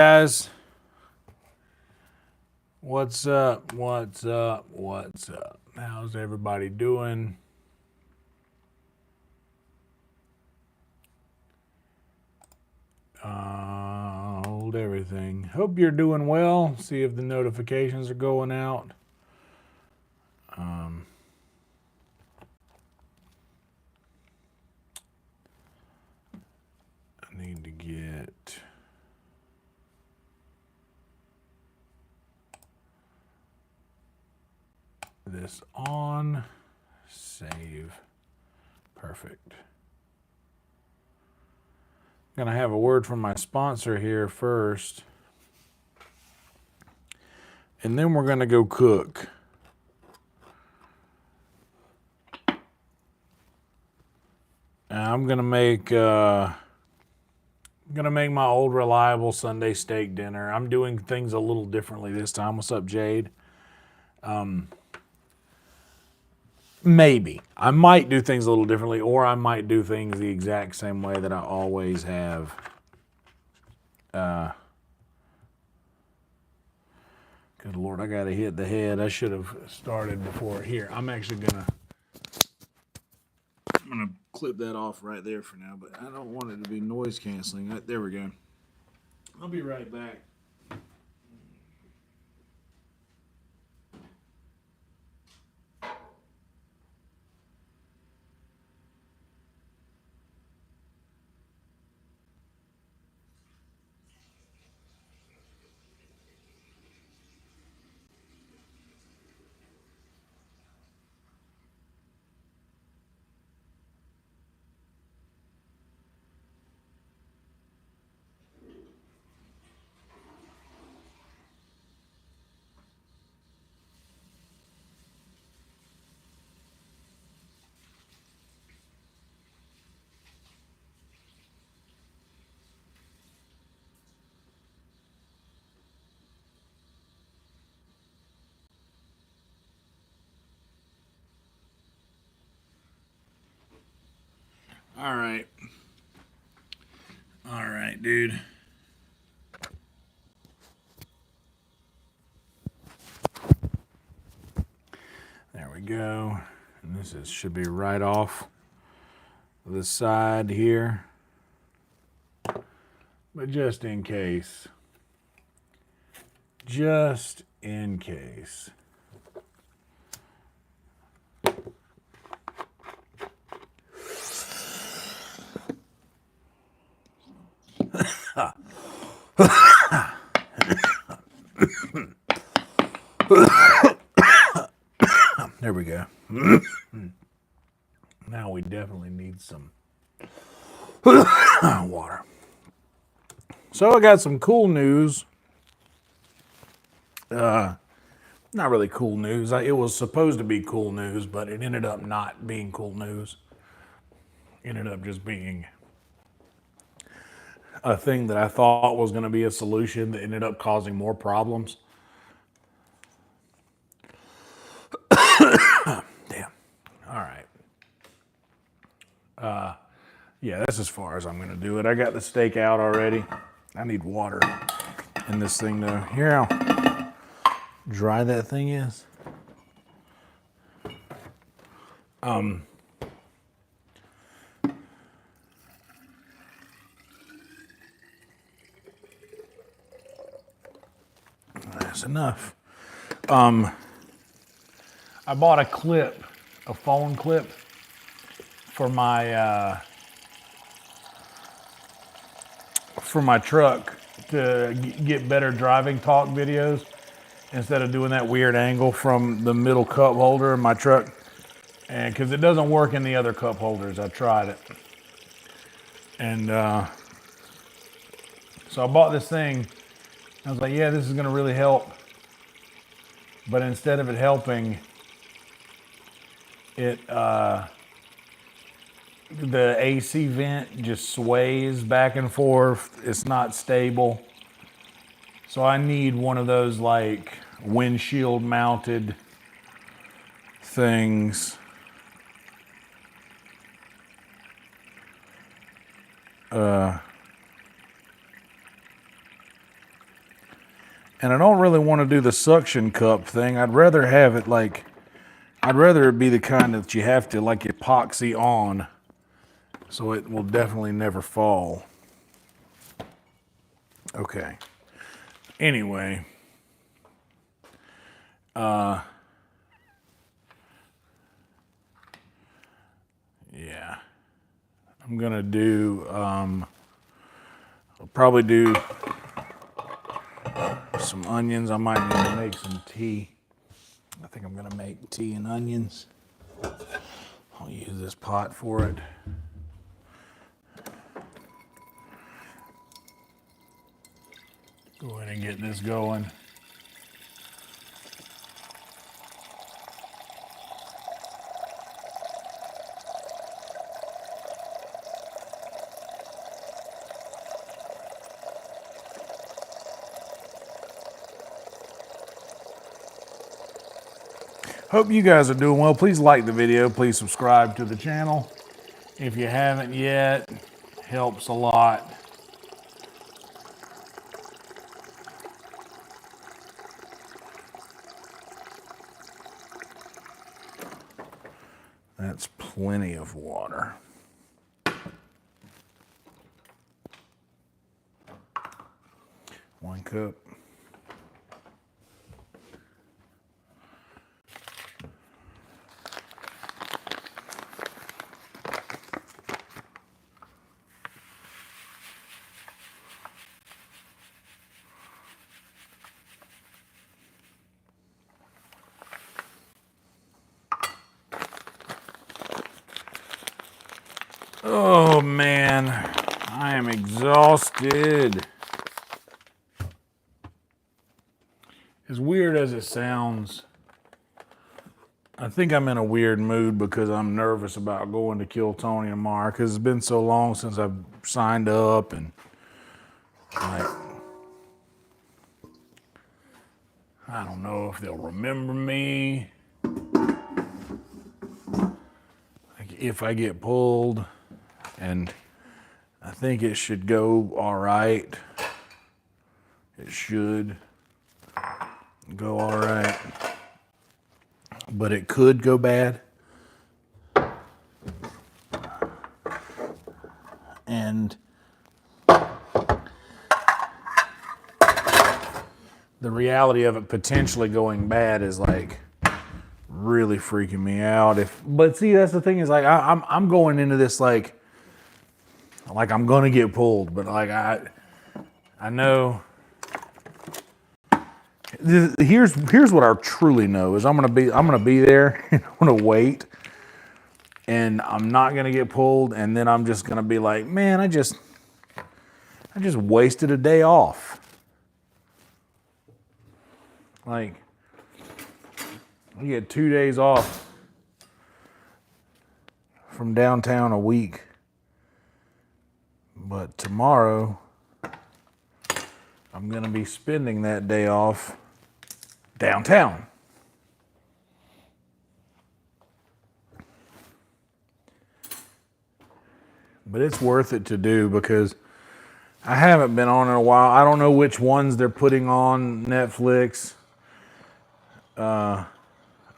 Guys, what's up? What's up? What's up? How's everybody doing? Hold everything. Hope you're doing well. See if the notifications are going out. I need to get this on. Save. Perfect. Gonna have a word from my sponsor here first. And then we're gonna go cook. I'm gonna make my old reliable Sunday steak dinner. I'm doing things a little differently this time. What's up, Jade? Maybe. I might do things a little differently, or I might do things the exact same way that I always have. Good Lord, I gotta hit the head. I should have started before. Here, I'm gonna clip that off right there for now, but I don't want it to be noise canceling. There we go. I'll be right back. All right. All right, dude. There we go. And should be right off the side here. But just in case. Just in case. There we go. Now we definitely need some water. So I got some cool news. Not really cool news. It was supposed to be cool news, but it ended up not being cool news. It ended up just being a thing that I thought was going to be a solution that ended up causing more problems. Damn. All right. Yeah, that's as far as I'm going to do it. I got the steak out already. I need water in this thing, though. Here, how dry that thing is. That's enough. I bought a phone clip for my truck to get better driving talk videos instead of doing that weird angle from the middle cup holder in my truck. And because it doesn't work in the other cup holders, I tried it. And so I bought this thing. I was like, yeah, this is going to really help. But instead of it helping, the AC vent just sways back and forth. It's not stable. So I need one of those like windshield mounted things. And I don't really want to do the suction cup thing. I'd rather have it like, I'd rather it be the kind that you have to like epoxy on, so it will definitely never fall. Okay. Anyway. Yeah. I'm gonna do, I'll probably do some onions. I might need to make some tea. I think I'm gonna make tea and onions. I'll use this pot for it. Go ahead and get this going. Hope you guys are doing well. Please like the video. Please subscribe to the channel if you haven't yet. Helps a lot. That's plenty of water. 1 cup. Oh man, I am exhausted. As weird as it sounds, I think I'm in a weird mood because I'm nervous about going to kill Tony tomorrow because it's been so long since I've signed up, and like, I don't know if they'll remember me. Like, if I get pulled, and I think it should go all right. It should go all right, but it could go bad. And the reality of it potentially going bad is like really freaking me out. But see, that's the thing, is like I'm going into this like I'm gonna get pulled, but like I know. Here's what I truly know is I'm gonna be there and I'm gonna wait, and I'm not gonna get pulled, and then I'm just gonna be like, man, I just wasted a day off. Like, I get 2 days off from downtown a week, but tomorrow I'm gonna be spending that day off downtown. But it's worth it to do because I haven't been on in a while. I don't know which ones they're putting on Netflix.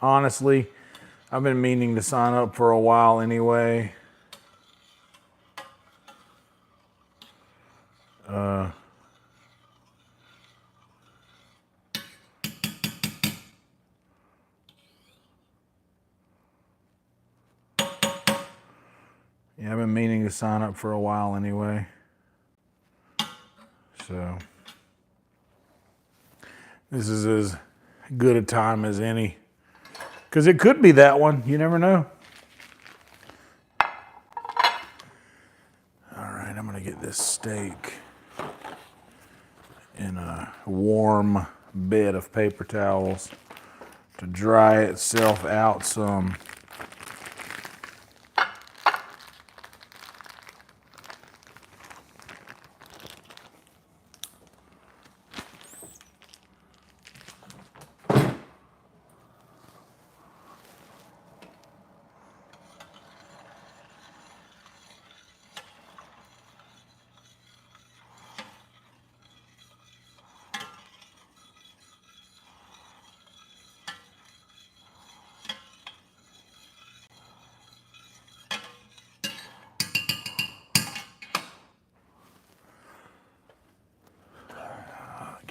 Honestly, I've been meaning to sign up for a while anyway. Yeah, I've been meaning to sign up for a while anyway. So this is as good a time as any. Because it could be that one. You never know. All right, I'm going to get this steak in a warm bed of paper towels to dry itself out some.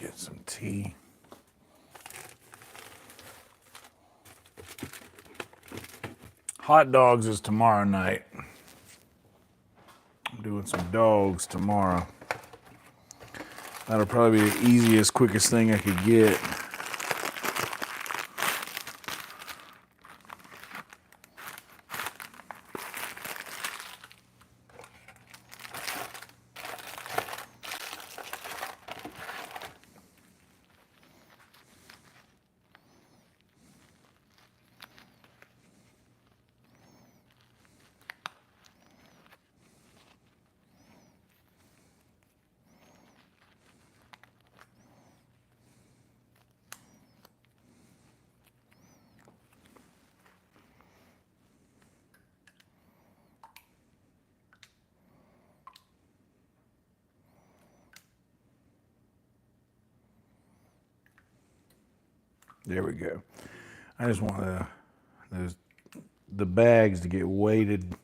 Get some tea. Hot dogs is tomorrow night. I'm doing some dogs tomorrow. That'll probably be the easiest, quickest thing I could get. There we go. I just want the bags to get weighted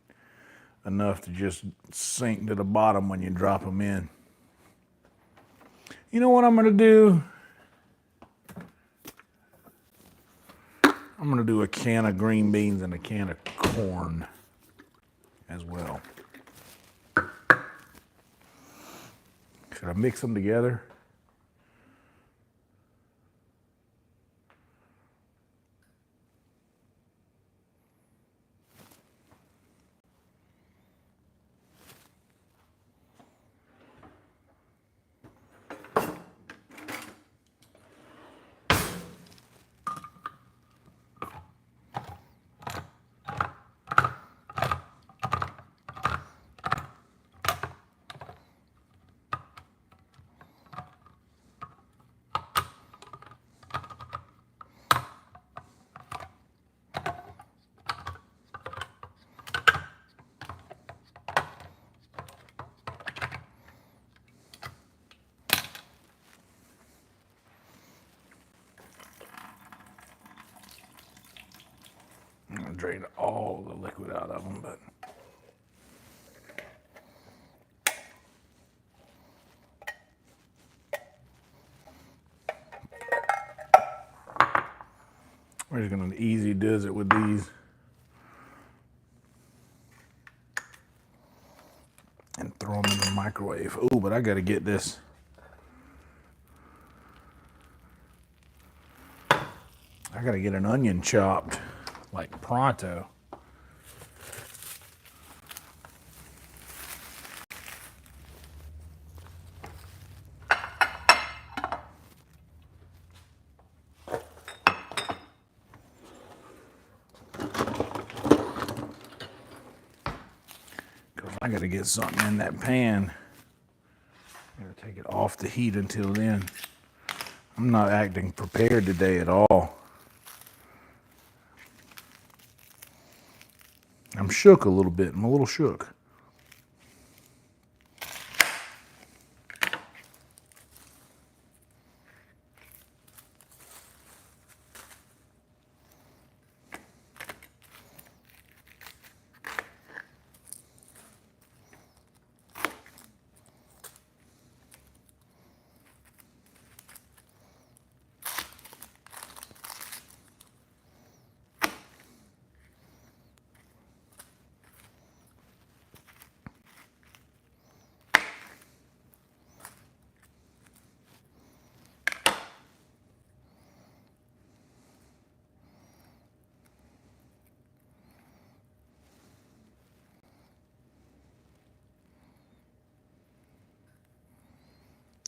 enough to just sink to the bottom when you drop them in. You know what I'm gonna do? I'm gonna do a can of green beans and a can of corn as well. Should I mix them together? I'm gonna drain all the liquid out of them, but we're just gonna easy does it with these. And throw them in the microwave. Oh, but I gotta get this. I gotta get an onion chopped, like pronto. I gotta get something in that pan. I gotta take it off the heat until then. I'm not acting prepared today at all. I'm shook a little bit. I'm a little shook.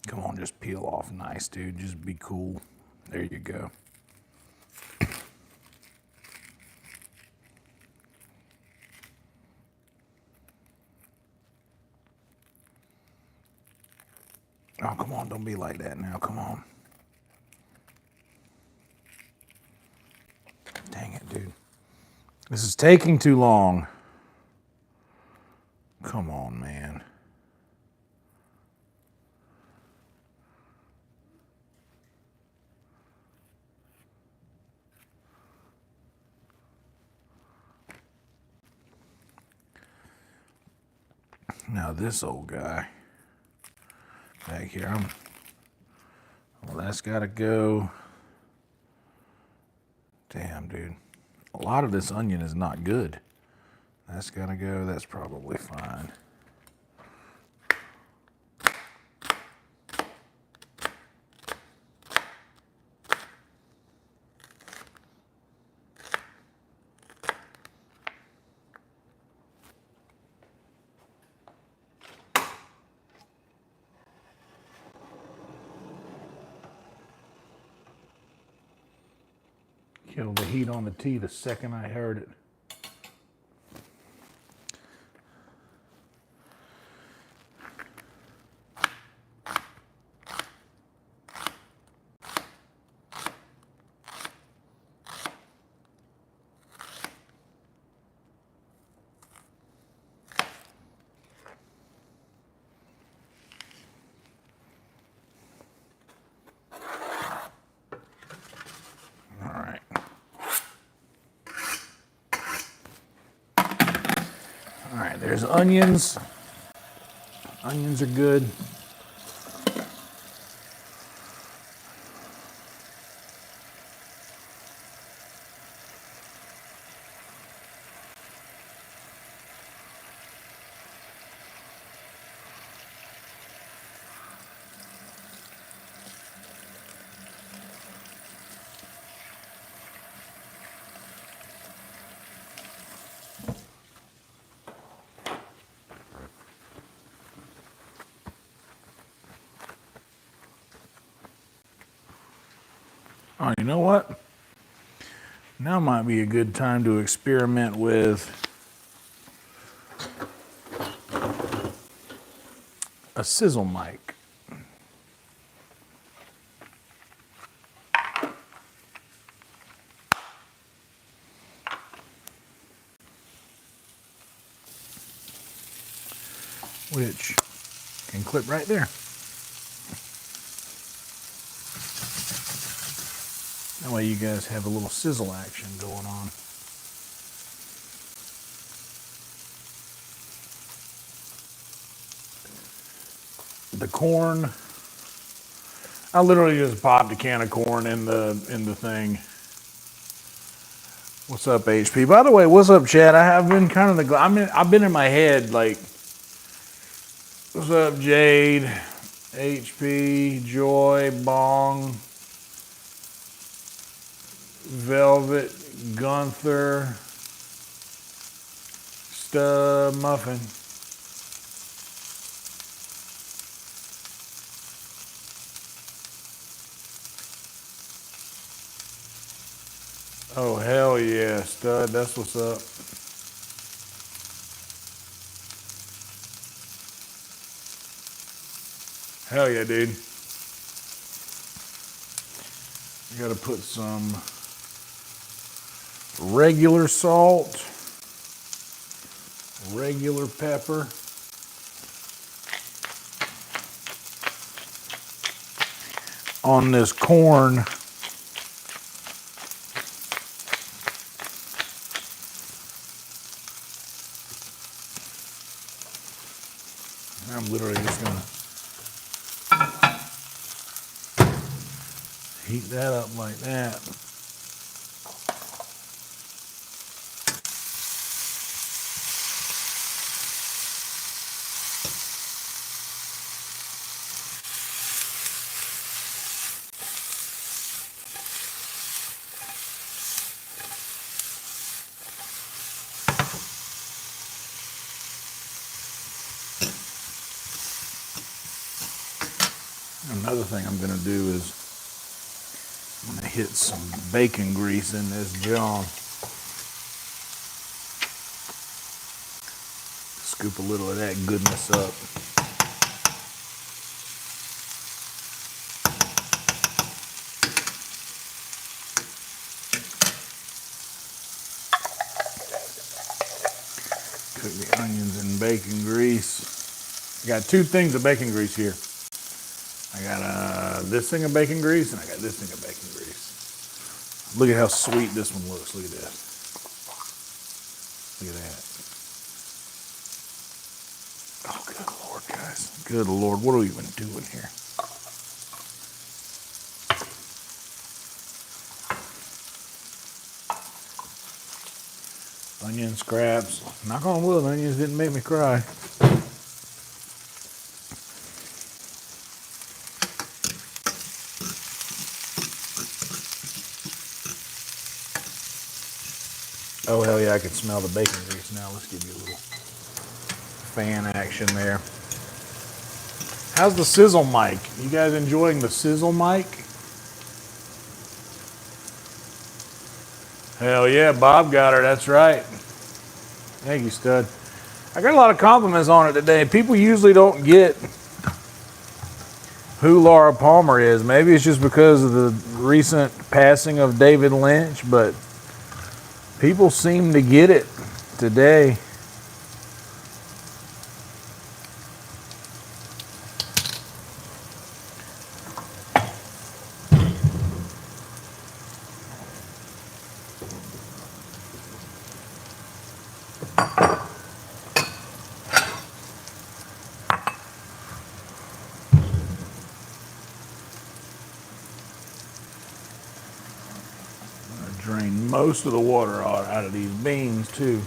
Come on, just peel off nice, dude. Just be cool. There you go. Oh, come on, don't be like that now. Come on. Dang it, dude. This is taking too long. Come on, man. Now this old guy back here, I'm That's got to go. Damn, dude. A lot of this onion is not good. That's got to go. That's probably fine. Kill the heat on the tea the second I heard it. There's onions. Onions are good. Oh, you know what? Now might be a good time to experiment with a sizzle mic. Which can clip right there. That way you guys have a little sizzle action going on. The corn, I literally just popped a can of corn in the thing. What's up, HP? By the way, what's up, Chad? I have been kind of I've been in my head like, what's up, Jade, HP, Joy, Bong, Velvet, Gunther, Stub, Muffin. Oh, hell yeah, Stud, that's what's up. Hell yeah, dude. You gotta put some regular salt, regular pepper, on this corn. I'm literally just gonna heat that up like that. Another thing I'm gonna do is I'm gonna hit some bacon grease in this John. Scoop a little of that goodness up. Cook the onions in bacon grease. I got two things of bacon grease here. I got this thing of bacon grease and I got this thing of bacon grease. Look at how sweet this one looks. Look at this. Look at that. Oh, good Lord, guys. Good Lord. What are we even doing here? Onion scraps. Knock on wood, onions didn't make me cry. Oh, hell yeah, I can smell the bacon grease now. Let's give you a little fan action there. How's the sizzle mic? You guys enjoying the sizzle mic? Hell yeah, Bob got her, that's right. Thank you, stud. I got a lot of compliments on it today. People usually don't get who Laura Palmer is. Maybe it's just because of the recent passing of David Lynch, but people seem to get it today. Drain most of the water out of these beans too.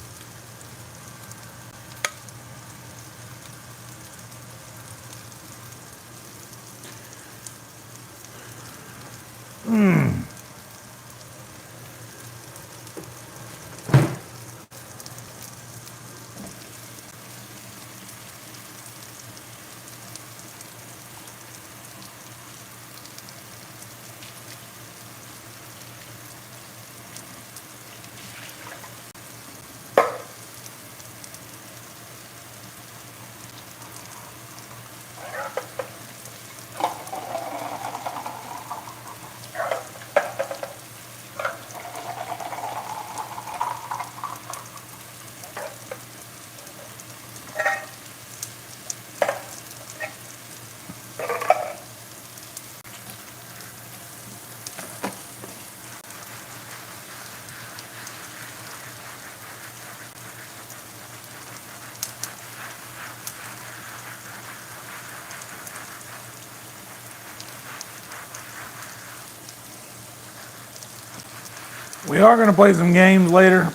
We are going to play some games later.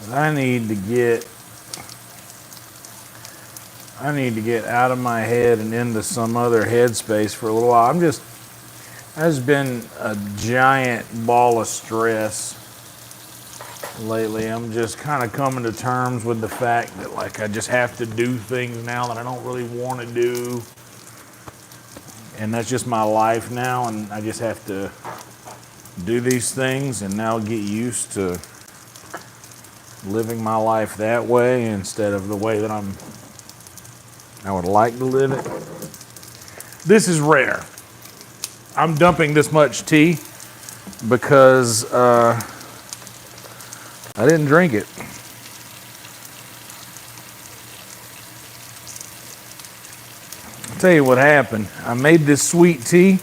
I need to get out of my head and into some other headspace for a little while. I've been a giant ball of stress lately. I'm just kind of coming to terms with the fact that like I just have to do things now that I don't really want to do. And that's just my life now, and I just have to do these things and now get used to living my life that way instead of the way that I would like to live it. This is rare. I'm dumping this much tea because I didn't drink it. I'll tell you what happened. I made this sweet tea,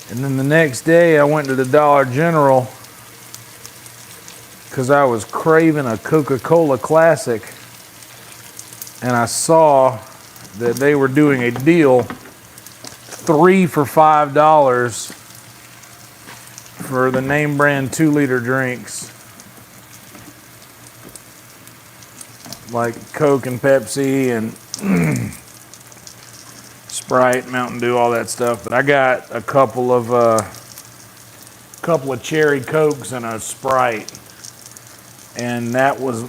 and then the next day I went to the Dollar General because I was craving a Coca-Cola Classic, and I saw that they were doing a deal, 3 for $5 for the name brand 2-liter drinks like Coke and Pepsi and Sprite, Mountain Dew, all that stuff. But I got a couple of cherry Cokes and a Sprite, and that was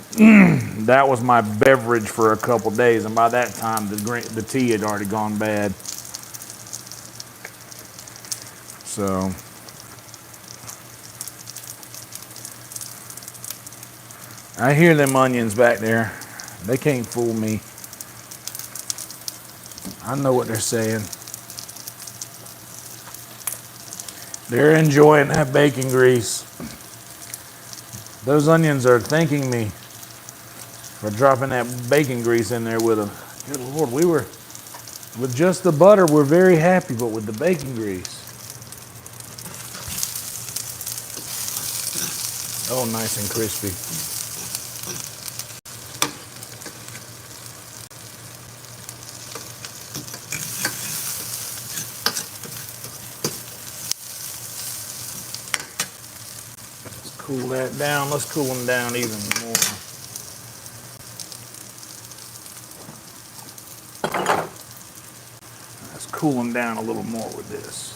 that was my beverage for a couple days. And by that time, the tea had already gone bad. So I hear them onions back there. They can't fool me. I know what they're saying. They're enjoying that bacon grease. Those onions are thanking me for dropping that bacon grease in there with them. Good Lord, with just the butter, we're very happy, but with the bacon grease. Oh, nice and crispy. cool that down. Let's cool them down even more. Let's cool them down a little more with this.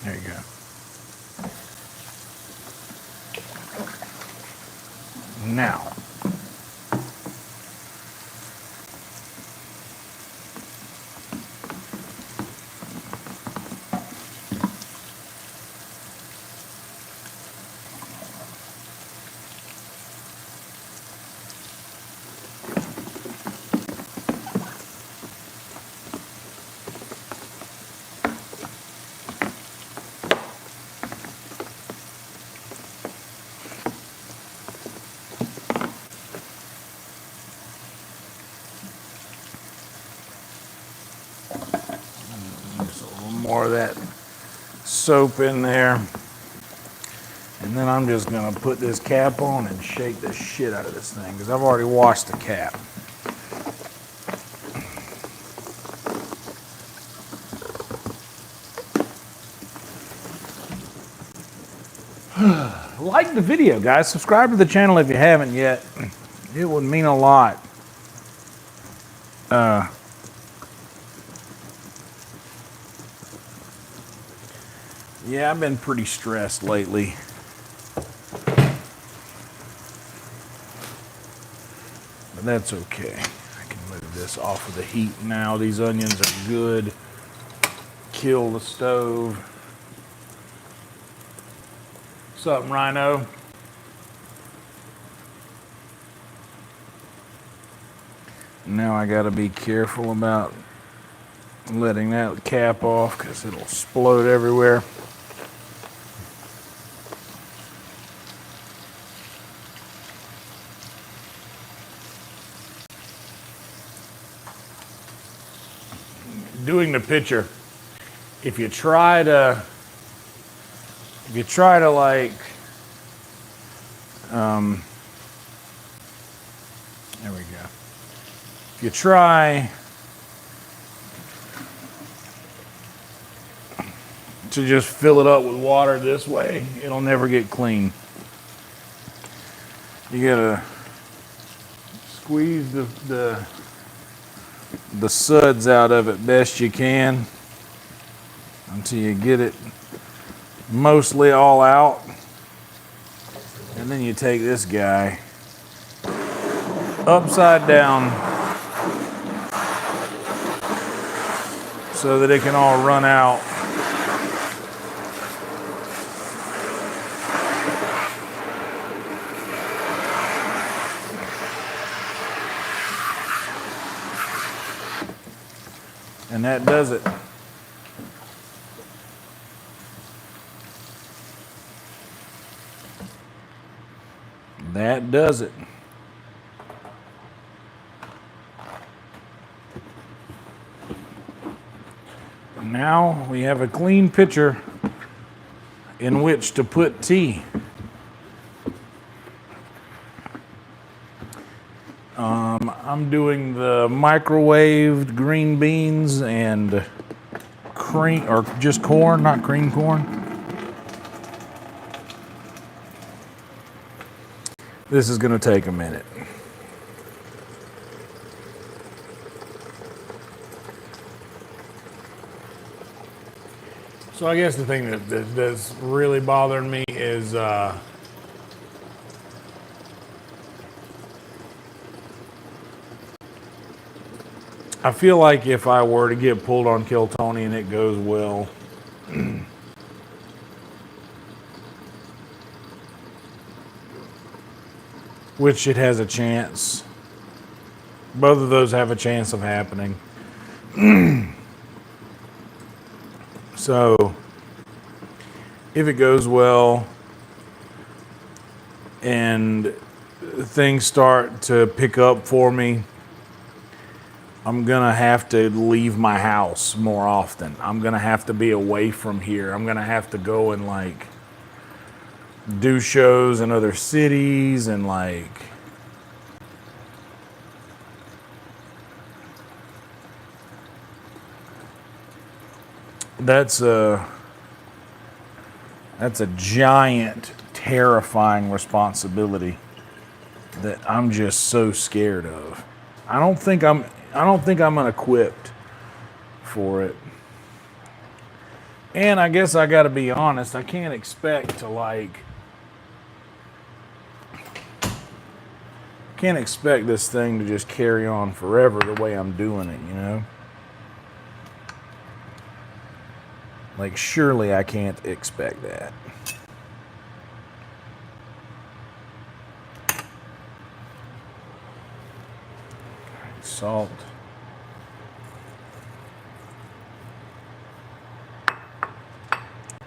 There you go. Now, just a little more of that soap in there. And then I'm just gonna put this cap on and shake the shit out of this thing because I've already washed the cap. Like the video, guys. Subscribe to the channel if you haven't yet. It would mean a lot. Yeah, I've been pretty stressed lately. But that's okay. I can move this off of the heat now. These onions are good. Kill the stove. What's up, Rhino? Now I gotta be careful about letting that cap off because it'll explode everywhere. Doing the picture, if you try to like, there we go. If you try to just fill it up with water this way, it'll never get clean. You gotta squeeze the suds out of it best you can until you get it mostly all out. And then you take this guy upside down so that it can all run out. And that does it. That does it. Now we have a clean pitcher in which to put tea. I'm doing the microwaved green beans and cream, or just corn, not cream corn. This is going to take a minute. So I guess the thing that's really bothering me is I feel like if I were to get pulled on Kill Tony and it goes well, which it has a chance. Both of those have a chance of happening. So if it goes well and things start to pick up for me, I'm gonna have to leave my house more often. I'm gonna have to be away from here. I'm gonna have to go and like do shows in other cities and like that's a giant, terrifying responsibility that I'm just so scared of. I don't think I'm unequipped for it. And I guess I got to be honest, I can't expect this thing to just carry on forever the way I'm doing it, you know? Like, surely I can't expect that. Salt.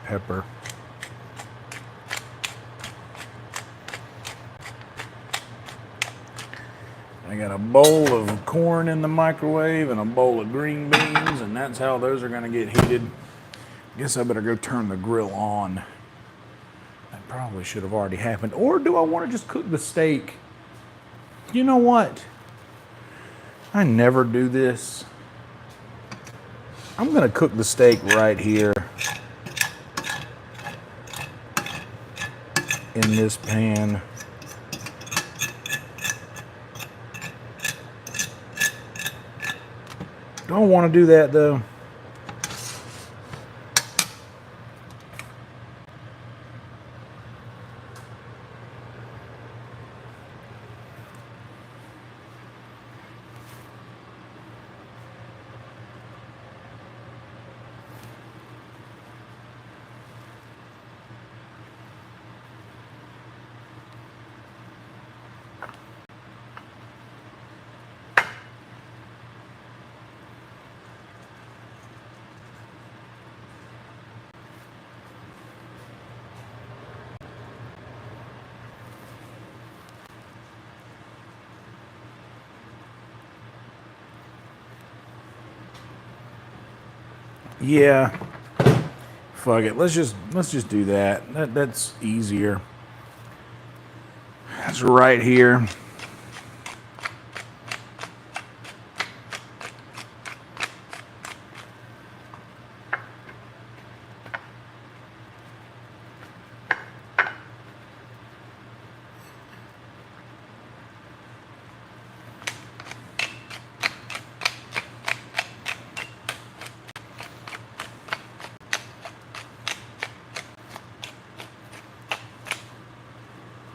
Pepper. I got a bowl of corn in the microwave and a bowl of green beans, and that's how those are gonna get heated. Guess I better go turn the grill on. That probably should have already happened. Or do I want to just cook the steak? You know what? I never do this. I'm gonna cook the steak right here in this pan. Don't want to do that though. Yeah. Fuck it. Let's just do that. That's easier. That's right here.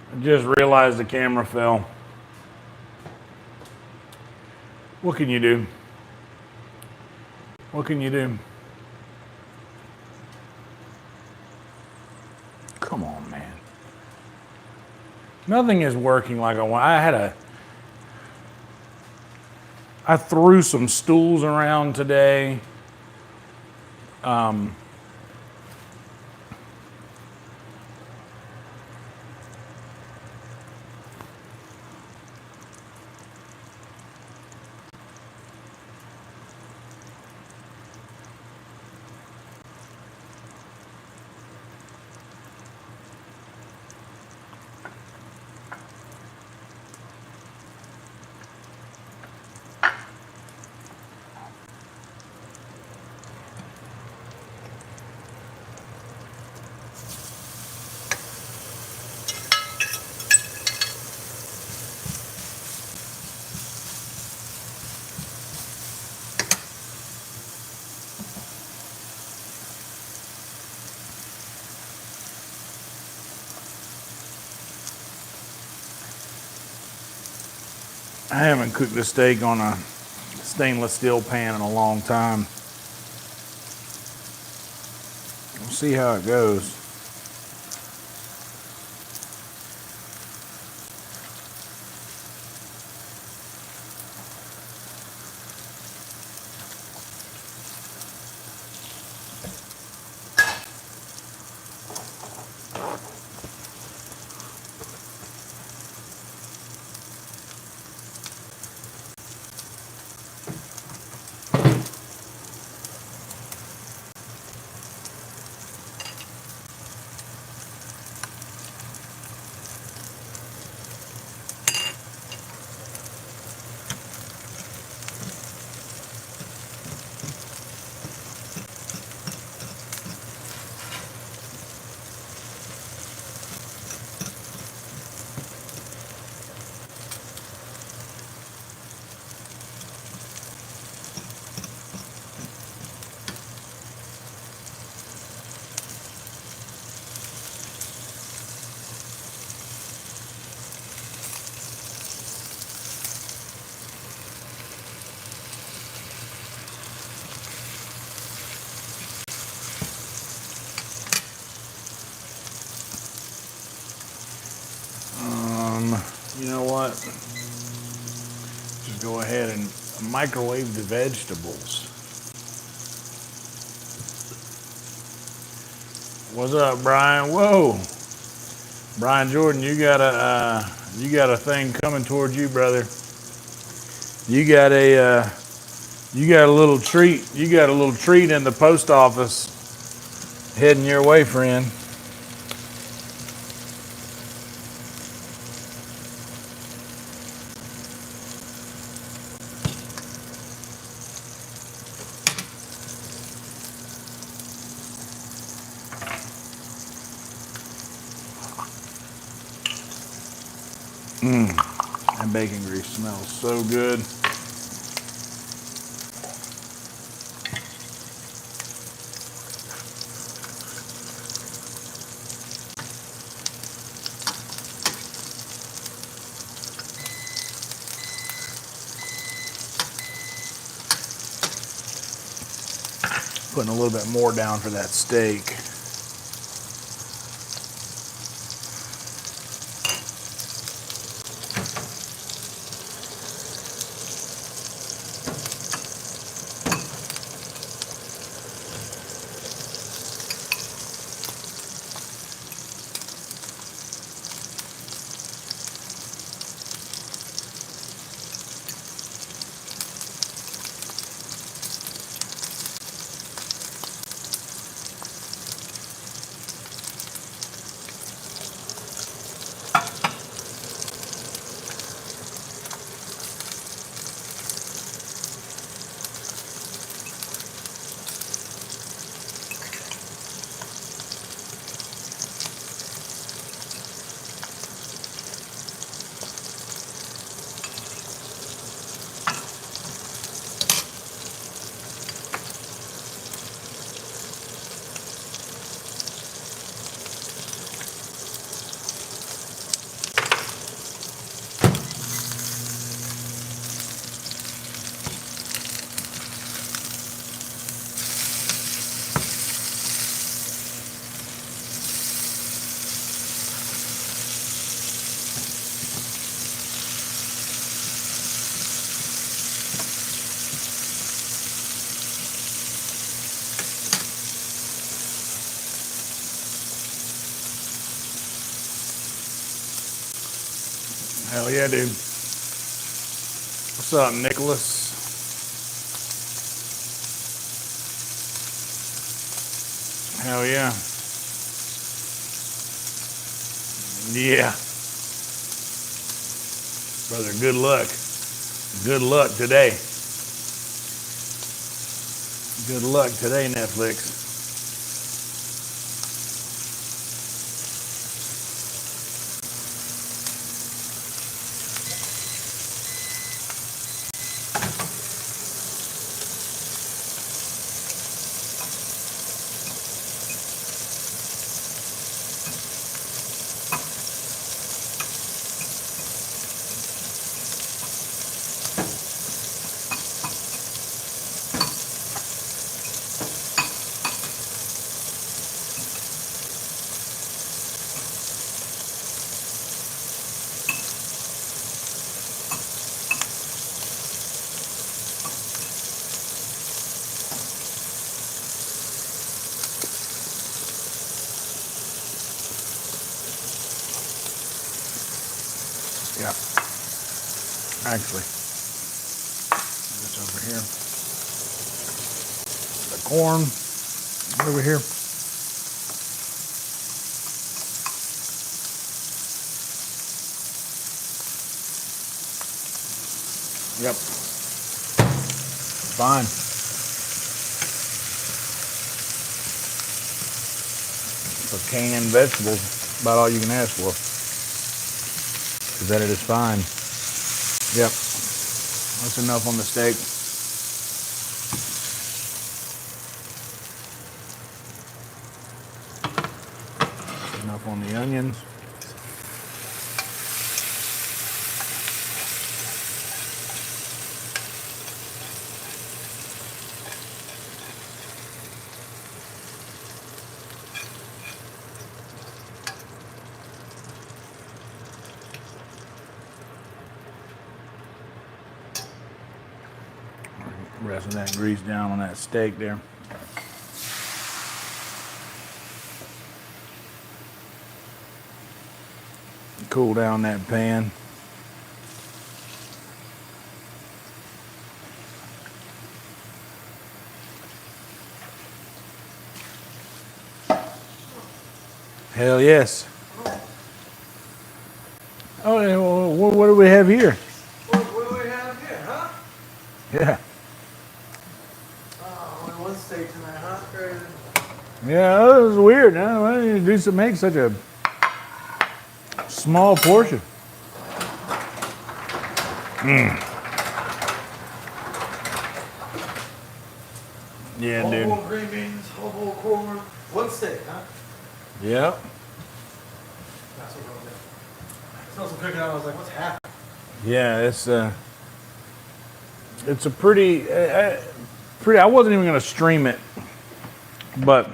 I just realized the camera fell. What can you do? What can you do? Come on, man. Nothing is working like I want. I threw some stools around today. I haven't cooked a steak on a stainless steel pan in a long time. We'll see how it goes. what? Just go ahead and microwave the vegetables. What's up, Brian? Whoa, Brian Jordan, you got a thing coming towards you, brother. You got a little treat. You got a little treat in the post office heading your way, friend. That bacon grease smells so good. Putting a little bit more down for that steak. Hell yeah, dude. What's up, Nicholas? Hell yeah. Yeah. Brother, good luck. Good luck today. Good luck today, Netflix. Yeah. Actually, this over here. The corn over here. Yep. Fine. For canned vegetables, about all you can ask for. Because then it is fine. Yep. That's enough on the steak. Enough on the onions. rest of that grease down on that steak there. Cool down that pan. Hell yes. Oh, yeah, well, what do we have here? What do we have here, huh? Yeah. Oh, only one steak tonight, huh? Crazy. Yeah, that was weird. Huh? Why did you make such a small portion? Yeah, whole dude. bowl green beans, whole corn, one steak, huh? Yep. That's what we're doing. I saw some cooking out. I was like, what's happening? Yeah, it's a pretty. I wasn't even gonna stream it, but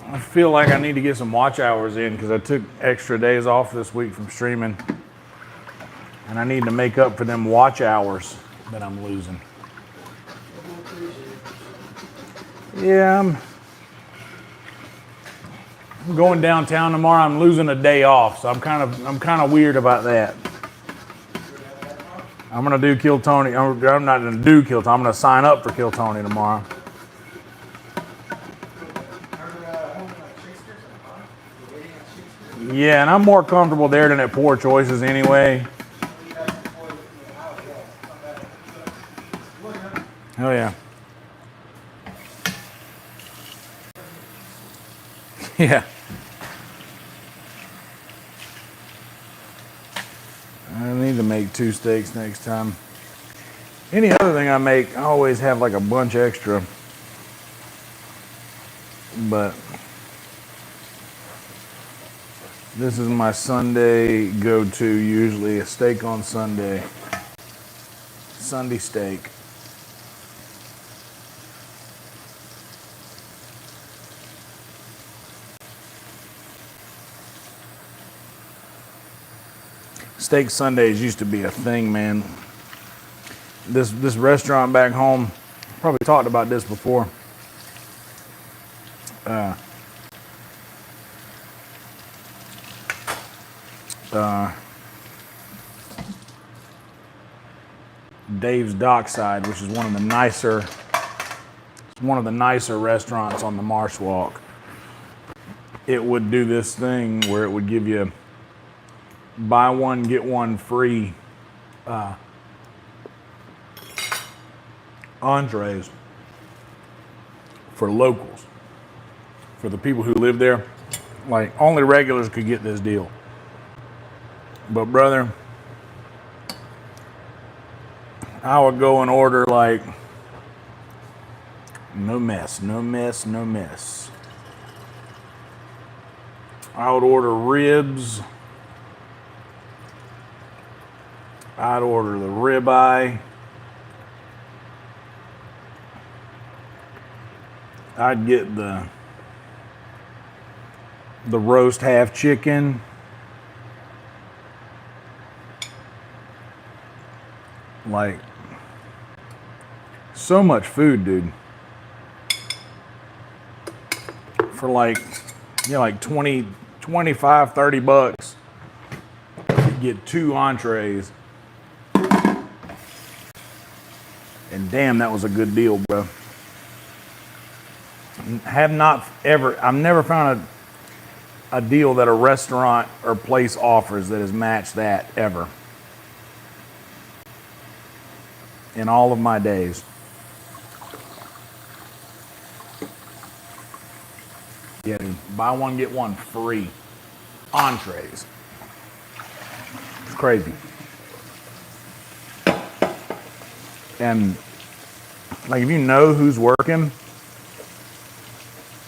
I feel like I need to get some watch hours in because I took extra days off this week from streaming, and I need to make up for them watch hours that I'm losing. Yeah, I'm going downtown tomorrow. I'm losing a day off, so I'm kind of weird about that. I'm gonna do Kill Tony. I'm not gonna do Kill Tony. I'm gonna sign up for Kill Tony tomorrow. Yeah, and I'm more comfortable there than at Poor Choices anyway. Oh yeah. Yeah. I need to make 2 steaks next time. Any other thing I make, I always have like a bunch extra. But this is my Sunday go-to, usually a steak on Sunday. Sunday steak. Steak Sundays used to be a thing, man. This restaurant back home, probably talked about this before. Dave's Dockside, which is one of the nicer restaurants on the Marsh Walk. It would do this thing where it would give you buy one, get one free entrees for locals, for the people who live there. Like, only regulars could get this deal. But brother, I would go and order like no mess. I would order ribs. I'd order the ribeye. I'd get the roast half chicken. Like, so much food, dude. For like, like 20, 25, 30 bucks. You get 2 entrees. And damn, that was a good deal, bro. I've never found a deal that a restaurant or place offers that has matched that ever. In all of my days. Yeah, dude, buy one, get one free. Entrees. It's crazy. And like, if you know who's working,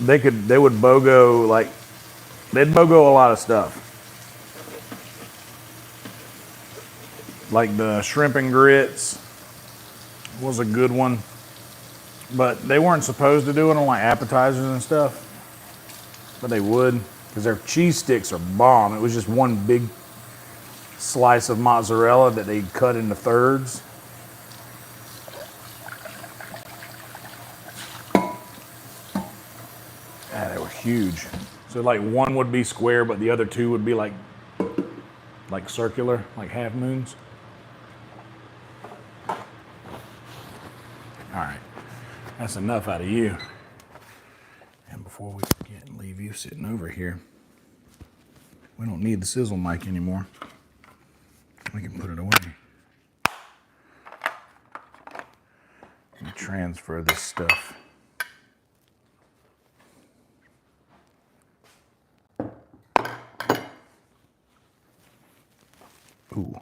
they would BOGO, like, they'd BOGO a lot of stuff. Like the shrimp and grits was a good one, but they weren't supposed to do it on like appetizers and stuff, but they would, because their cheese sticks are bomb. It was just one big slice of mozzarella that they cut into thirds. huge. So like one would be square, but the other two would be like circular, like half moons. All right, that's enough out of you. And before we forget and leave you sitting over here, we don't need the sizzle mic anymore. We can put it away. Let me transfer this stuff. Ooh.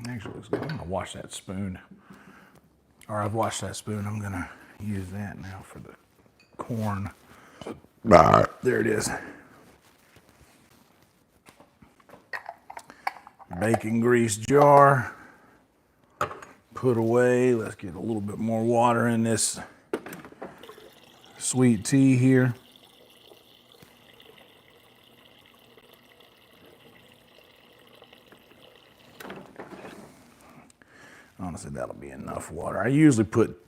Actually, looks good. I'm gonna wash that spoon. Or I've washed that spoon. I'm gonna use that now for the corn. There it is. Bacon grease jar. Put away. Let's get a little bit more water in this sweet tea here. Honestly, that'll be enough water. I usually put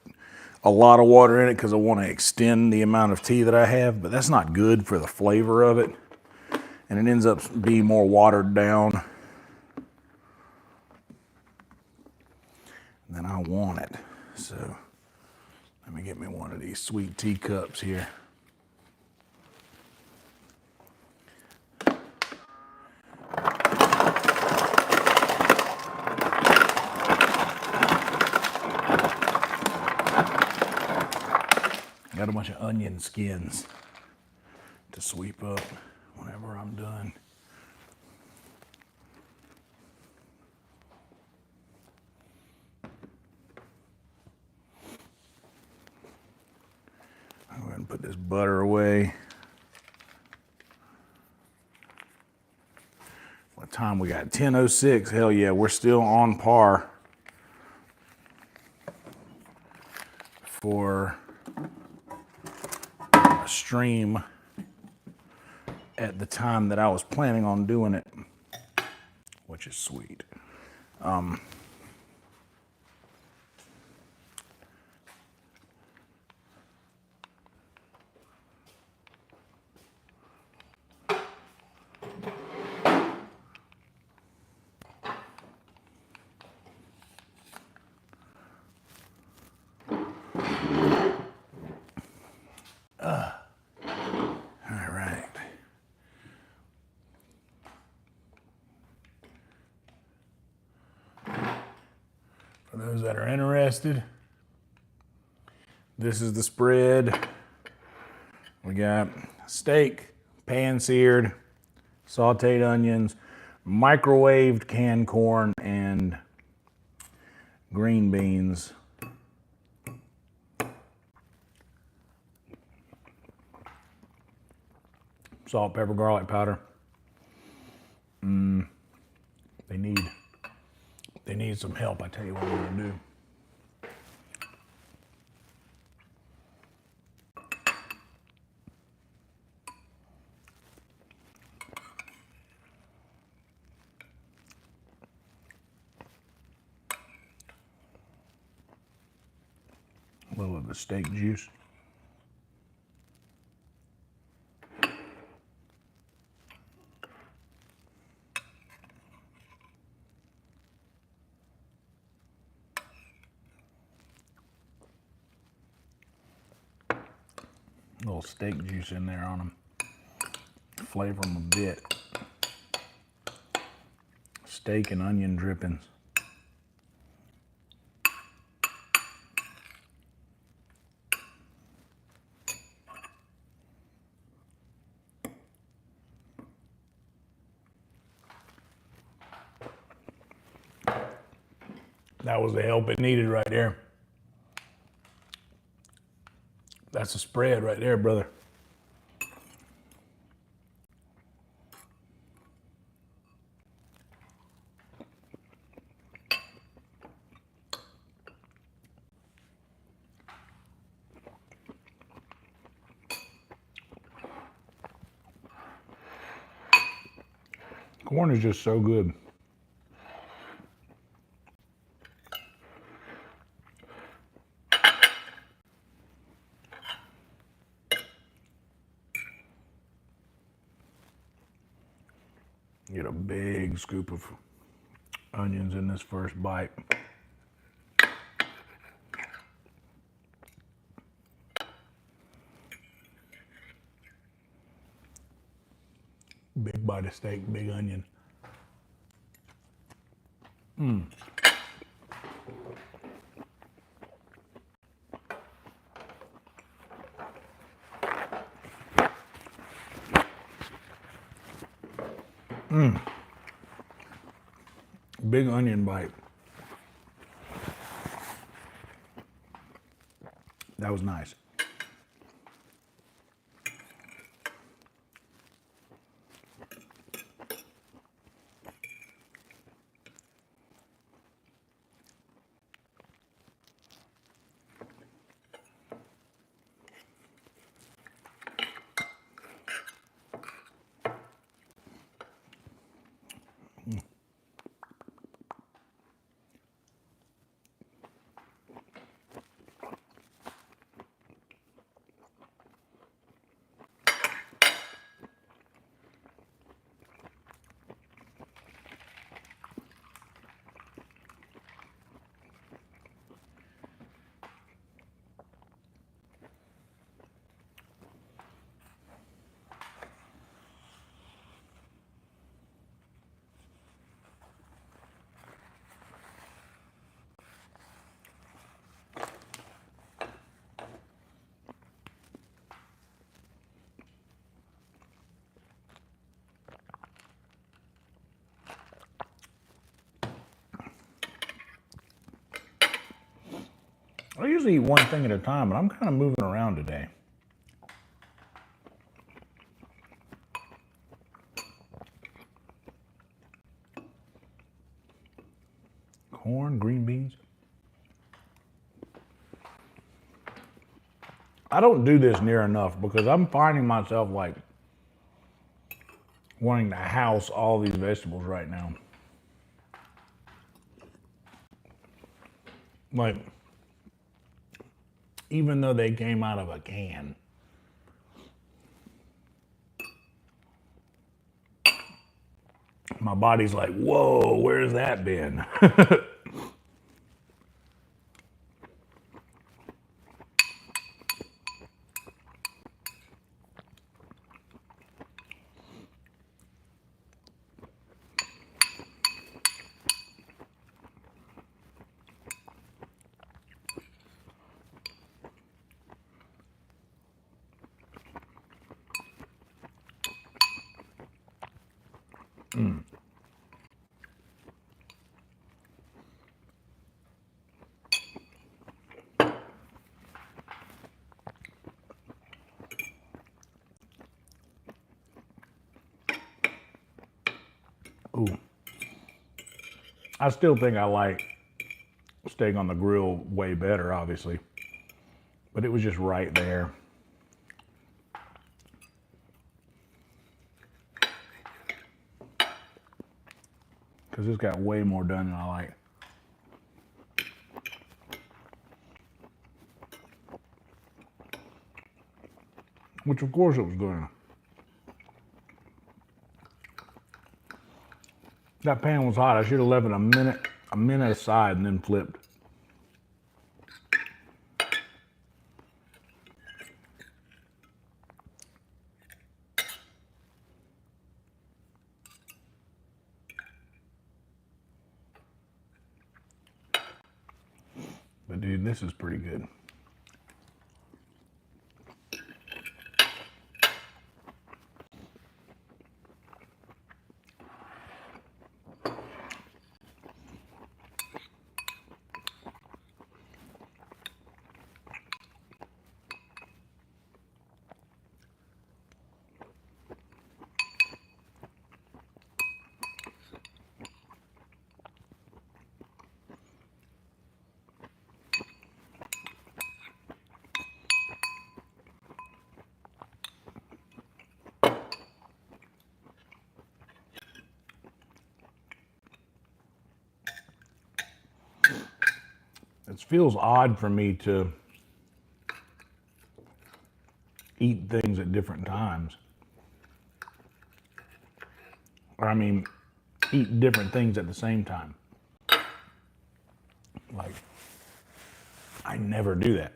a lot of water in it because I want to extend the amount of tea that I have, but that's not good for the flavor of it. And it ends up being more watered down than I want it. So let me get me one of these sweet tea cups here. Got a bunch of onion skins to sweep up whenever I'm done. I'll go ahead and put this butter away. What time we got? 10:06. Hell yeah, we're still on par for a stream at the time that I was planning on doing it, which is sweet. All right. For those that are interested, this is the spread. We got steak, pan-seared, sauteed onions, microwaved canned corn, and green beans. Salt, pepper, garlic powder. They need some help. I tell you what we're gonna do. A little of the steak juice. A little steak juice in there on them. Flavor them a bit. Steak and onion drippings. That was the help it needed right there. That's a spread right there, brother. Corn is just so good. Get a big scoop of onions in this first bite. Big bite of steak, big onion. Big onion bite. That was nice. I usually eat one thing at a time, but I'm kind of moving around today. Corn, green beans. I don't do this near enough because I'm finding myself like wanting to house all these vegetables right now. Like, even though they came out of a can. My body's like, whoa, where's that been? Ooh. I still think I like steak on the grill way better, obviously. But it was just right there. Because it's got way more done than I like. Which of course it was good. That pan was hot. I should have left it a minute aside and then flipped. But dude, this is pretty good. It feels odd for me to eat things at different times. Or I mean, eat different things at the same time. Like, I never do that.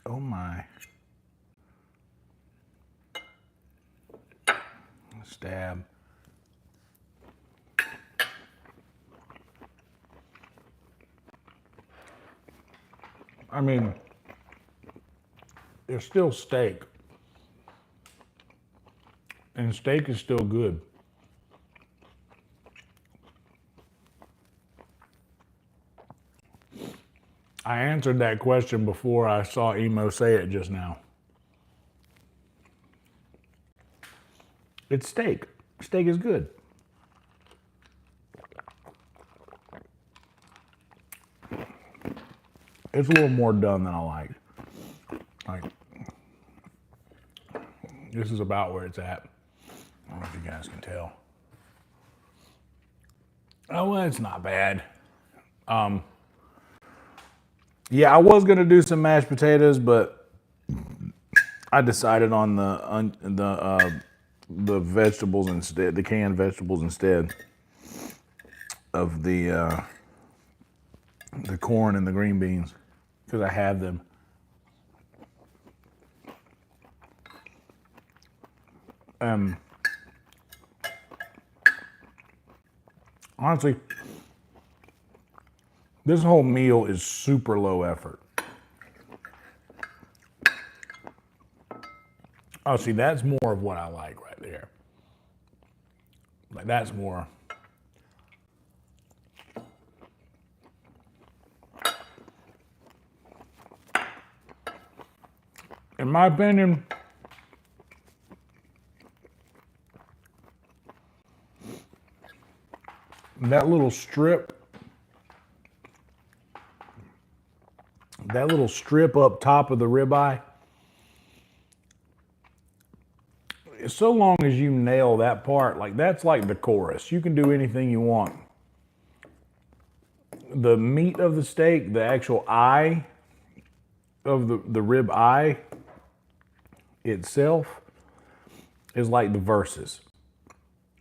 Oh my. Stab. I mean, it's still steak. And steak is still good. I answered that question before I saw Emo say it just now. It's steak. Steak is good. It's a little more done than I like. Like, this is about where it's at. I don't know if you guys can tell. Oh, well, it's not bad. Yeah, I was gonna do some mashed potatoes, but I decided on the vegetables instead, the canned vegetables instead of the corn and the green beans, because I have them. Honestly, this whole meal is super low effort. Oh, see, that's more of what I like right there. Like, that's more. In my opinion, that little strip up top of the ribeye, so long as you nail that part, like that's like the chorus. You can do anything you want. The meat of the steak, the actual eye of the rib eye itself is like the verses.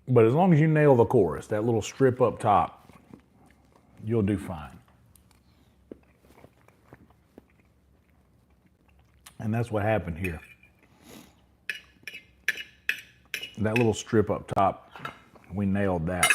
But as long as you nail the chorus, that little strip up top, you'll do fine. And that's what happened here. That little strip up top, we nailed that.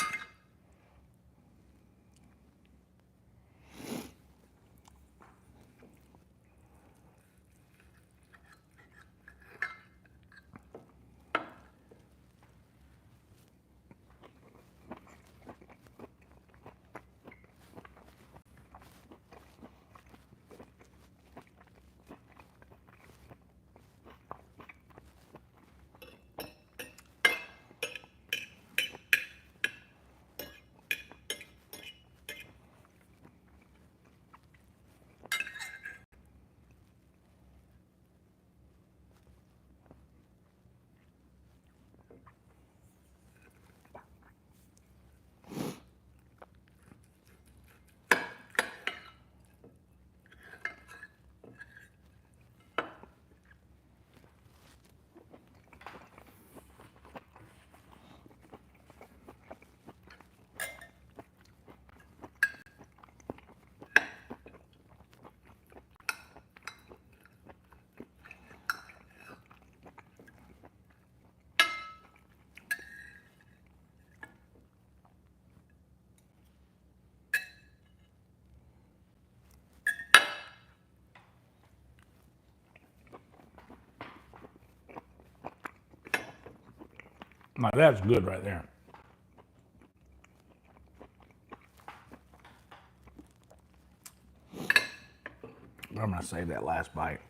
Now that's good right there. I'm gonna save that last bite.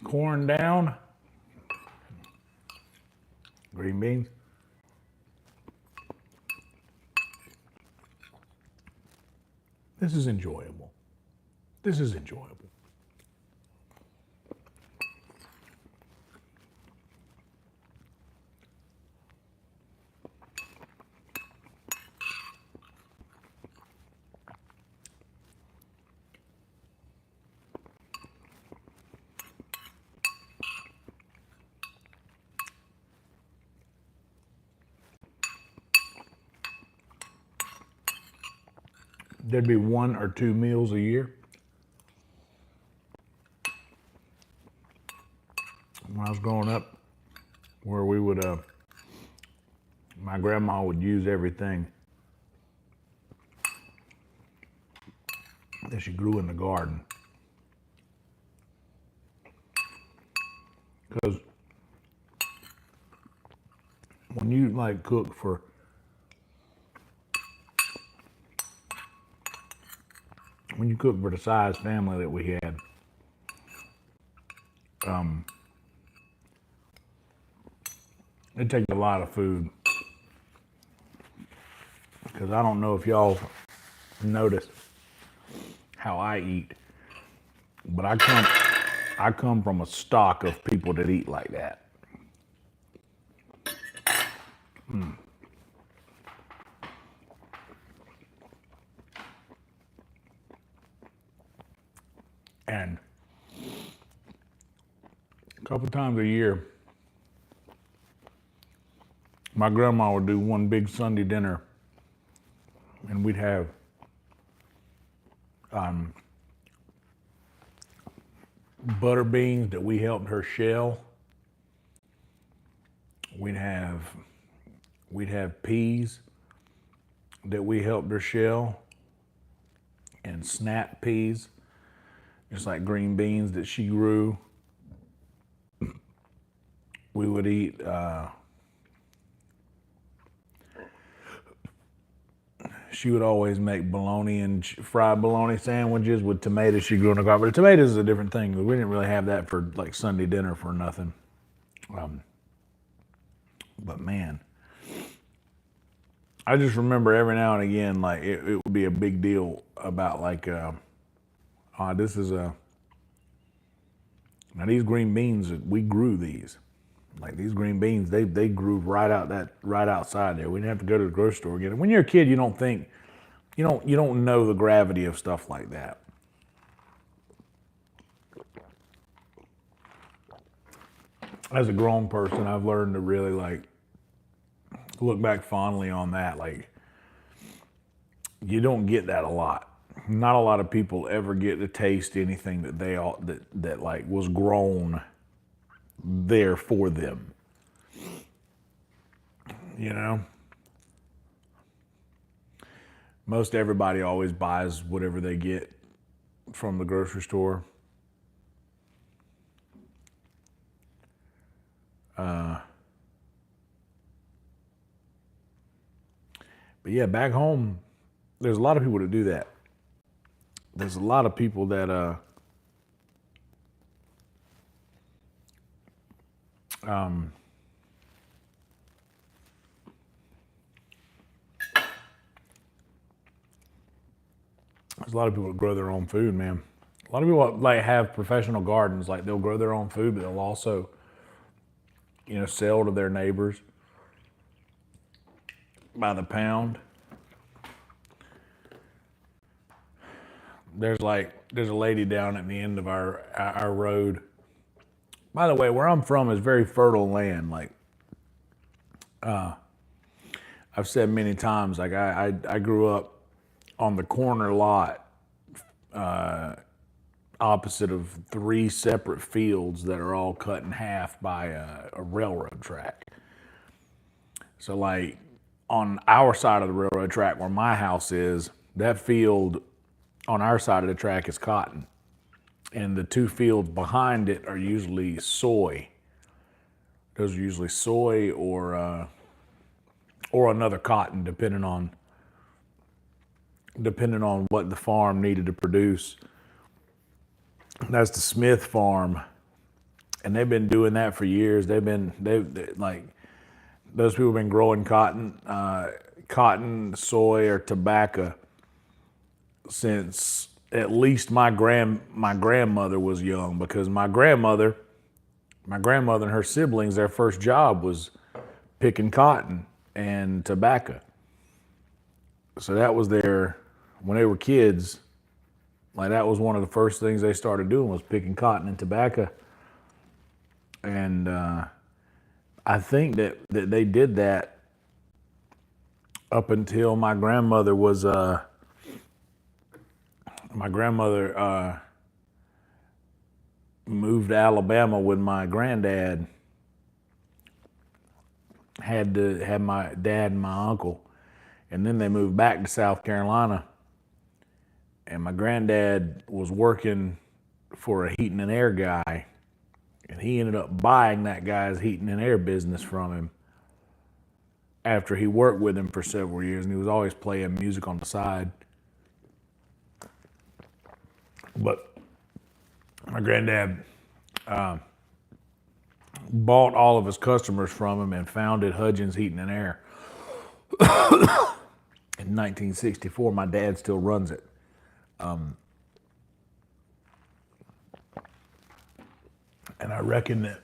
Corn down. Green beans. This is enjoyable. This is enjoyable. There'd be 1 or 2 meals a year. When I was growing up, where we would, my grandma would use everything that she grew in the garden. Because when you like cook for the size family that we had, it takes a lot of food. Because I don't know if y'all notice how I eat, but I come from a stock of people that eat like that. And a couple times a year, my grandma would do one big Sunday dinner, and we'd have butter beans that we helped her shell. We'd have peas that we helped her shell, and snap peas, just like green beans that she grew. We would eat she would always make bologna and fried bologna sandwiches with tomatoes she grew in the garden. But the tomatoes is a different thing. We didn't really have that for like Sunday dinner for nothing. But man, I just remember every now and again, like it would be a big deal about like, this is now these green beans, we grew these. Like these green beans, they grew right outside there. We didn't have to go to the grocery store again. When you're a kid, you don't think, you don't know the gravity of stuff like that. As a grown person, I've learned to really like look back fondly on that. Like you don't get that a lot. Not a lot of people ever get to taste anything that that like was grown there for them. You know? Most everybody always buys whatever they get from the grocery store. But yeah, back home, there's a lot of people that do that. There's a lot of people that There's a lot of people that grow their own food, man. A lot of people like have professional gardens, like they'll grow their own food, but they'll also, sell to their neighbors by the pound. There's a lady down at the end of our road. By the way, where I'm from is very fertile land. Like, I've said many times, like I grew up on the corner lot, opposite of 3 separate fields that are all cut in half by a railroad track. So like on our side of the railroad track where my house is, that field on our side of the track is cotton. And the 2 fields behind it are usually soy. Those are usually soy or another cotton, depending on what the farm needed to produce. That's the Smith farm, and they've been doing that for years. They like those people have been growing cotton, soy, or tobacco since at least my grandmother was young, because my grandmother and her siblings, their first job was picking cotton and tobacco. So that was when they were kids, like that was one of the first things they started doing, was picking cotton and tobacco. And I think that they did that up until my grandmother moved to Alabama with my granddad. Had my dad and my uncle, and then they moved back to South Carolina. And my granddad was working for a heating and air guy, and he ended up buying that guy's heating and air business from him after he worked with him for several years, and he was always playing music on the side. But my granddad bought all of his customers from him and founded Hudgens Heating and Air. In 1964, my dad still runs it. And I reckon that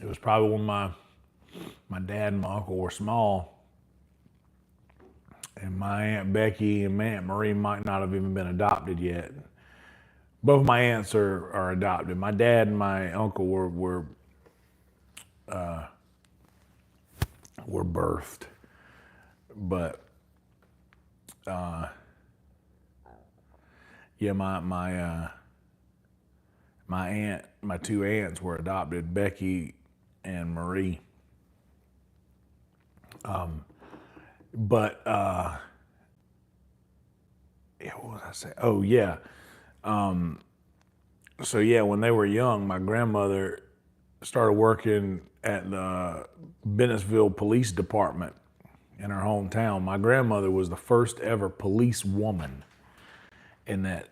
it was probably when my dad and my uncle were small, and my Aunt Becky and my Aunt Marie might not have even been adopted yet. Both my aunts are adopted. My dad and my uncle were birthed, but yeah, my aunt, my 2 aunts were adopted, Becky and Marie. But yeah, what was I saying? Oh yeah. So yeah, when they were young, my grandmother started working at the Bennettsville Police Department in her hometown. My grandmother was the first ever police woman in that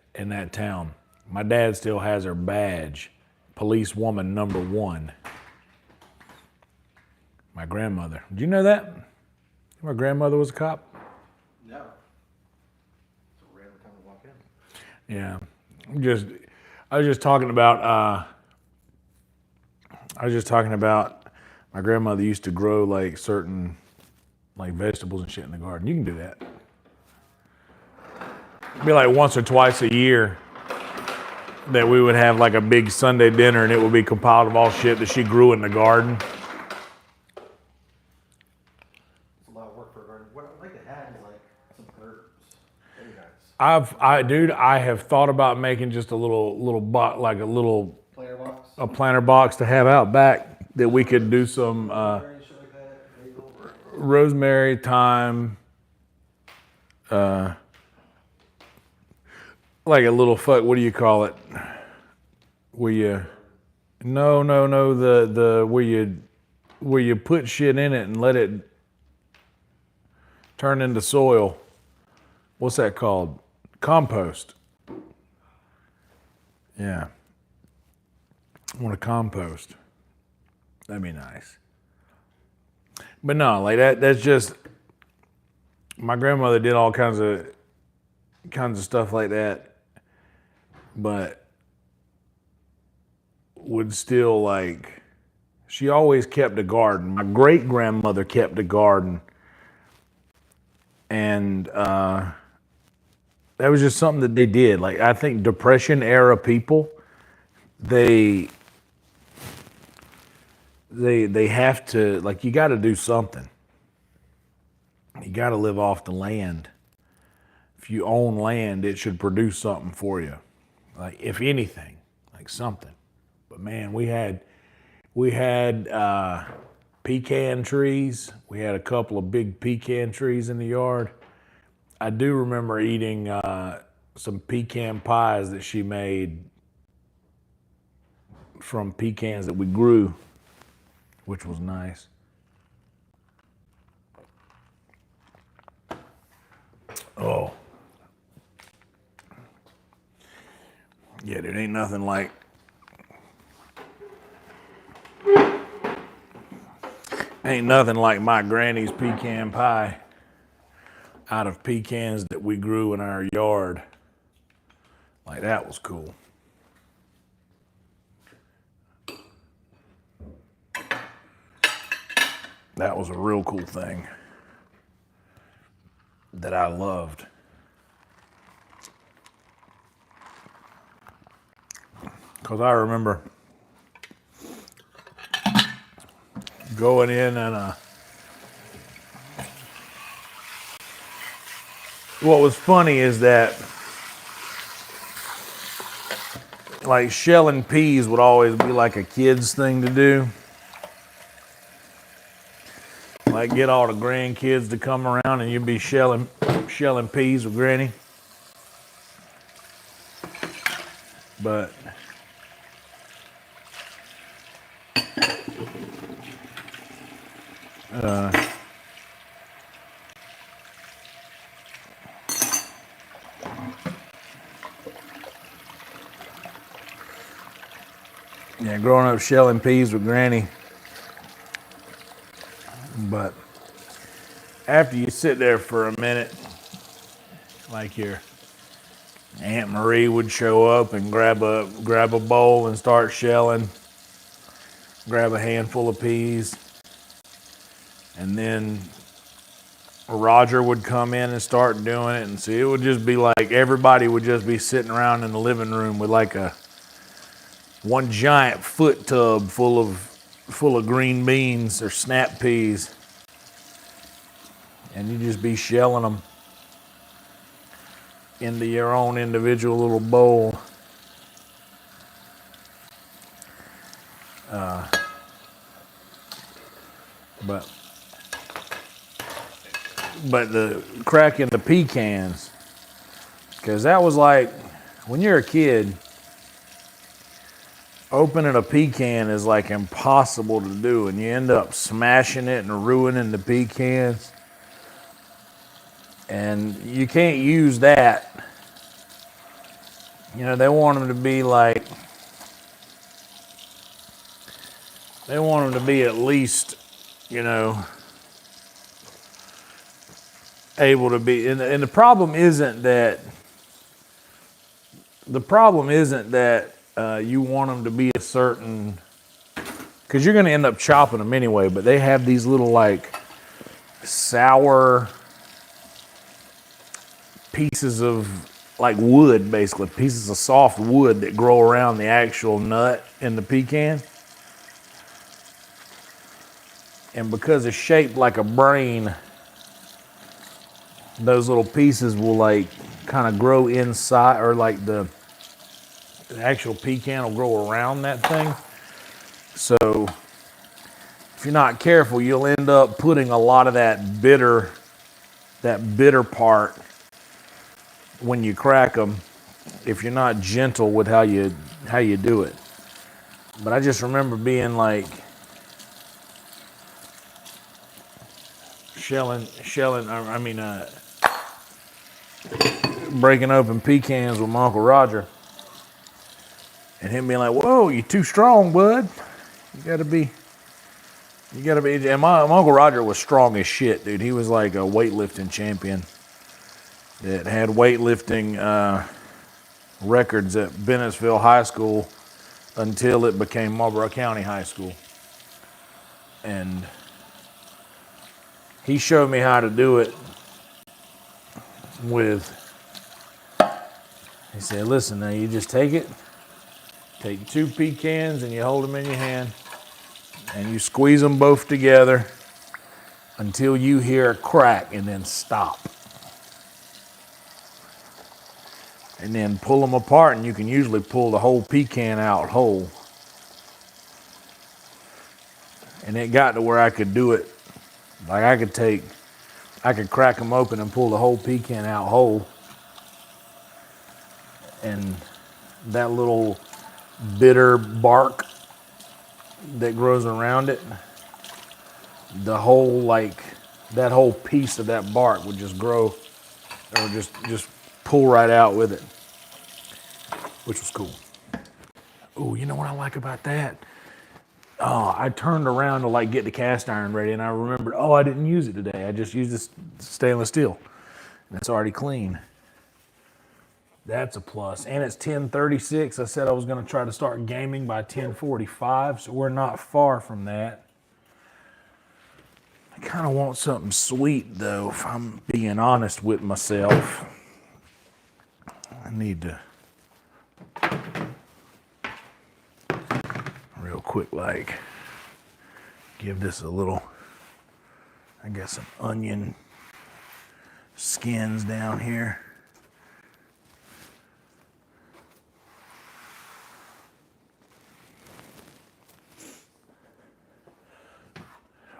town. My dad still has her badge, police woman number 1. My grandmother. Did you know that? My grandmother was a cop? No. It's a rare time to walk in. Yeah. I was just talking about my grandmother used to grow like certain like vegetables and shit in the garden. You can do that. It'd be like once or twice a year that we would have like a big Sunday dinner, and it would be compiled of all shit that she grew in the garden. It's a lot of work for a garden. What I'd like to add is like some herbs. Very nice. I have thought about making just a little box, like a little Planter box. a planter box to have out back that we could do some Rosemary, shit like that. Basil. rosemary, thyme, like a little what do you call it? Where you, no, the where you put shit in it and let it turn into soil. What's that called? Compost. Yeah. I want to compost. That'd be nice. But no, like that's just, my grandmother did all kinds of kinds of stuff like that. But would still like, she always kept a garden. My great grandmother kept a garden. And that was just something that they did. Like, I think Depression era people, they have to, like, you got to do something. You got to live off the land. If you own land, it should produce something for you. Like, if anything, like something. But man, we had pecan trees. We had a couple of big pecan trees in the yard. I do remember eating some pecan pies that she made from pecans that we grew, which was nice. Oh. Yeah, there ain't nothing like my granny's pecan pie out of pecans that we grew in our yard. Like, that was cool. That was a real cool thing that I loved. Because I remember going in and what was funny is that, like, shelling peas would always be like a kid's thing to do. Like, get all the grandkids to come around and you'd be shelling peas with Granny. But yeah, growing up shelling peas with Granny. But after you sit there for a minute, like your Aunt Marie would show up and grab a bowl and start shelling, grab a handful of peas, and then Roger would come in and start doing it, and see, it would just be like everybody would just be sitting around in the living room with like one giant foot tub full of green beans or snap peas, and you just be shelling them into your own individual little bowl. But the crack in the pecans, because that was like, when you're a kid, opening a pecan is like impossible to do, and you end up smashing it and ruining the pecans. And you can't use that. You know, they want them to be like, they want them to be at least, you know, able to be, and the problem isn't that you want them to be a certain, because you're going to end up chopping them anyway, but they have these little like sour pieces of like wood, basically pieces of soft wood that grow around the actual nut in the pecan. And because it's shaped like a brain, those little pieces will like kind of grow inside, or like the actual pecan will grow around that thing. So if you're not careful, you'll end up putting a lot of that bitter part when you crack them, if you're not gentle with how you do it. But I just remember being like breaking open pecans with my Uncle Roger, and him being like, "Whoa, you're too strong, bud. You gotta be." And my Uncle Roger was strong as shit, dude. He was like a weightlifting champion. that had weightlifting records at Bennettsville High School until it became Marlboro County High School. And he showed me how to do it he said, listen, now you just take 2 pecans and you hold them in your hand and you squeeze them both together until you hear a crack and then stop. And then pull them apart, and you can usually pull the whole pecan out whole. And it got to where I could do it. Like I could crack them open and pull the whole pecan out whole. And that little bitter bark that grows around it, that whole piece of that bark would just grow or just pull right out with it, which was cool. Oh, you know what I like about that? Oh, I turned around to get the cast iron ready, and I remembered, I didn't use it today. I just used this stainless steel, and it's already clean. That's a plus. And it's 10:36. I said I was going to try to start gaming by 10:45, so we're not far from that. I kind of want something sweet, though, if I'm being honest with myself. I need to real quick, give this a little, I got some onion skins down here.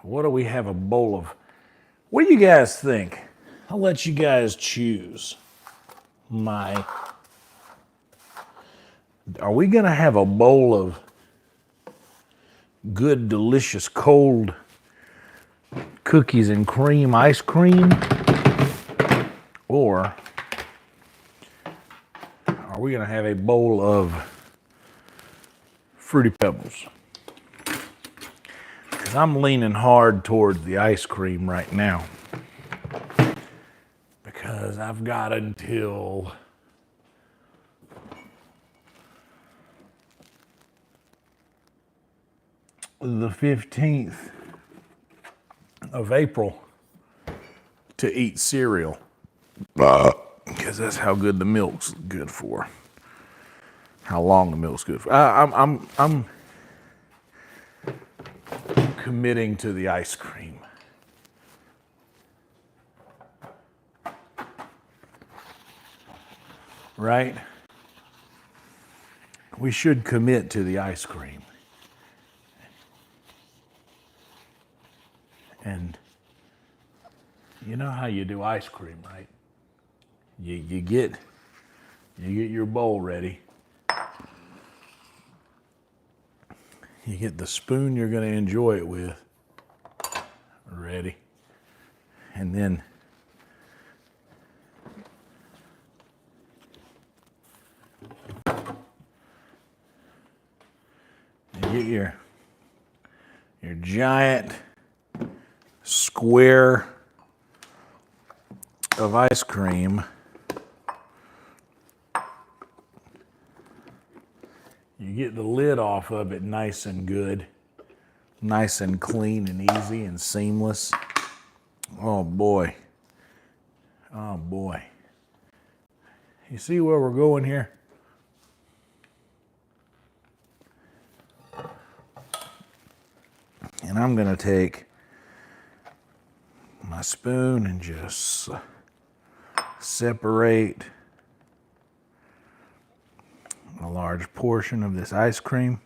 What do we have a bowl of? What do you guys think? I'll let you guys choose. Are we gonna have a bowl of good, delicious, cold cookies and cream ice cream? Or are we gonna have a bowl of Fruity Pebbles? Because I'm leaning hard towards the ice cream right now. Because I've got until the 15th of April to eat cereal. Because that's how good the milk's good for. How long the milk's good for. I'm committing to the ice cream. Right? We should commit to the ice cream. And you know how you do ice cream, right? You get your bowl ready. You get the spoon you're going to enjoy it with ready. And then you get your giant square of ice cream. You get the lid off of it nice and good, nice and clean and easy and seamless. Oh boy. Oh boy. You see where we're going here? And I'm going to take my spoon and just separate a large portion of this ice cream.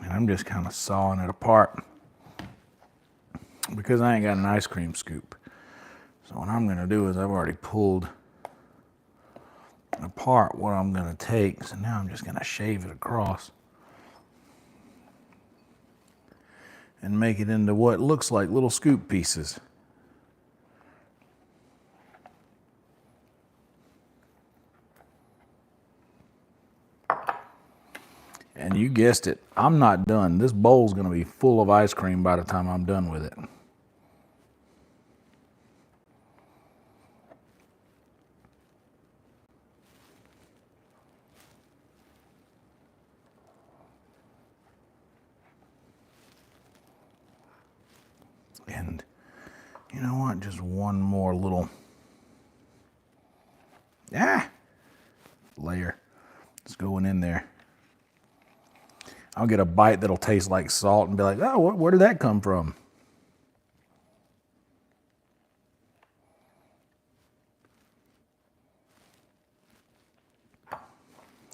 And I'm just kind of sawing it apart because I ain't got an ice cream scoop. So what I'm going to do is I've already pulled apart what I'm going to take. So now I'm just going to shave it across and make it into what looks like little scoop pieces. And you guessed it, I'm not done. This bowl's gonna be full of ice cream by the time I'm done with it. And you know what? Just one more little layer. It's going in there. I'll get a bite that'll taste like salt and be like, oh, where did that come from?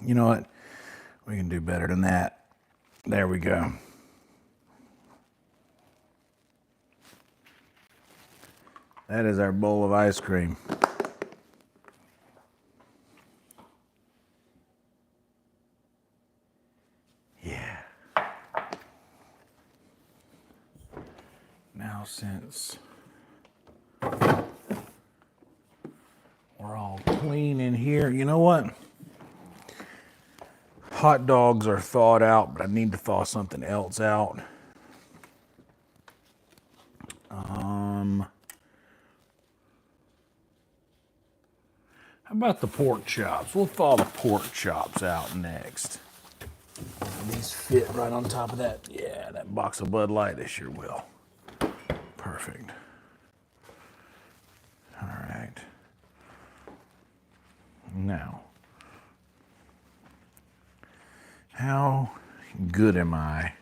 You know what? We can do better than that. There we go. That is our bowl of ice cream. Yeah. Now since we're all clean in here, you know what? Hot dogs are thawed out, but I need to thaw something else out. How about the pork chops? We'll thaw the pork chops out next. These fit right on top of that. Yeah, that box of Bud Light, they sure will. Perfect. All right. Now, how good am I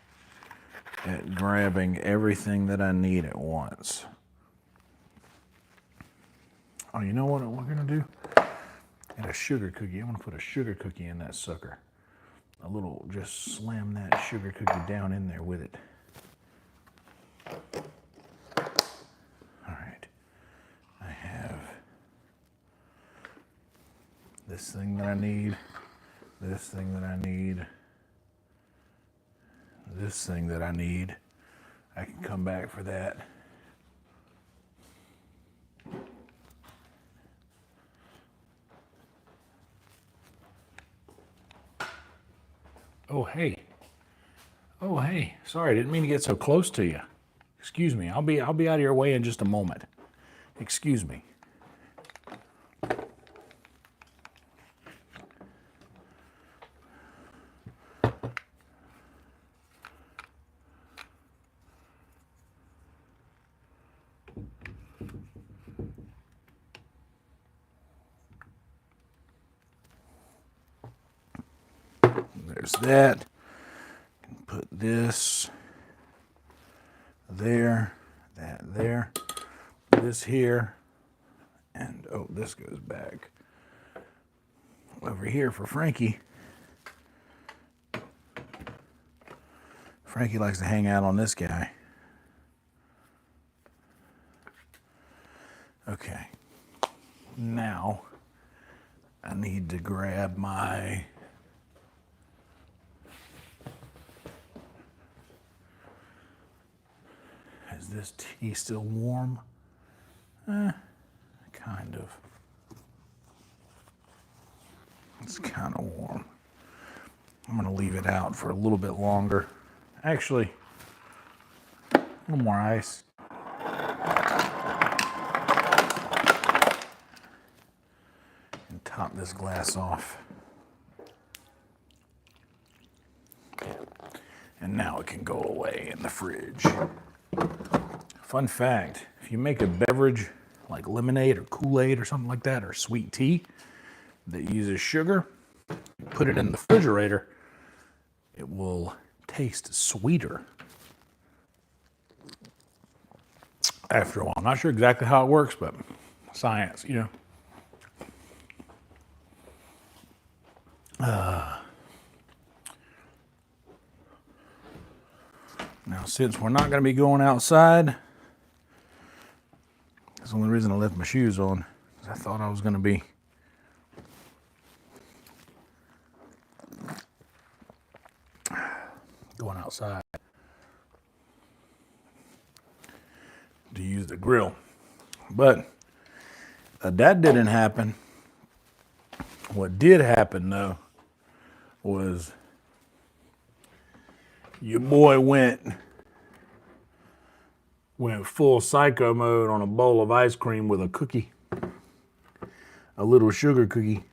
at grabbing everything that I need at once? Oh, you know what we're gonna do? And a sugar cookie. I'm gonna put a sugar cookie in that sucker. A little, just slam that sugar cookie down in there with it. All right. I have this thing that I need, this thing that I need, this thing that I need. I can come back for that. Oh, hey. Oh, hey. Sorry, I didn't mean to get so close to you. Excuse me. I'll be out of your way in just a moment. Excuse me. There's that. Put this there, that there, this here, and oh, this goes back over here for Frankie. Frankie likes to hang out on this guy. Okay, now I need to grab my Is this tea still warm? Kind of. It's kind of warm. I'm going to leave it out for a little bit longer. Actually, a little more ice. And top this glass off. And now it can go away in the fridge. Fun fact, if you make a beverage like lemonade or Kool-Aid or something like that, or sweet tea that uses sugar, put it in the refrigerator, it will taste sweeter after a while. I'm not sure exactly how it works, but science, you know. Now, since we're not going to be going outside, that's the only reason I left my shoes on, because I thought I was going to be going outside to use the grill. But that didn't happen. What did happen, though, was Your boy went full psycho mode on a bowl of ice cream with a cookie. A little sugar cookie.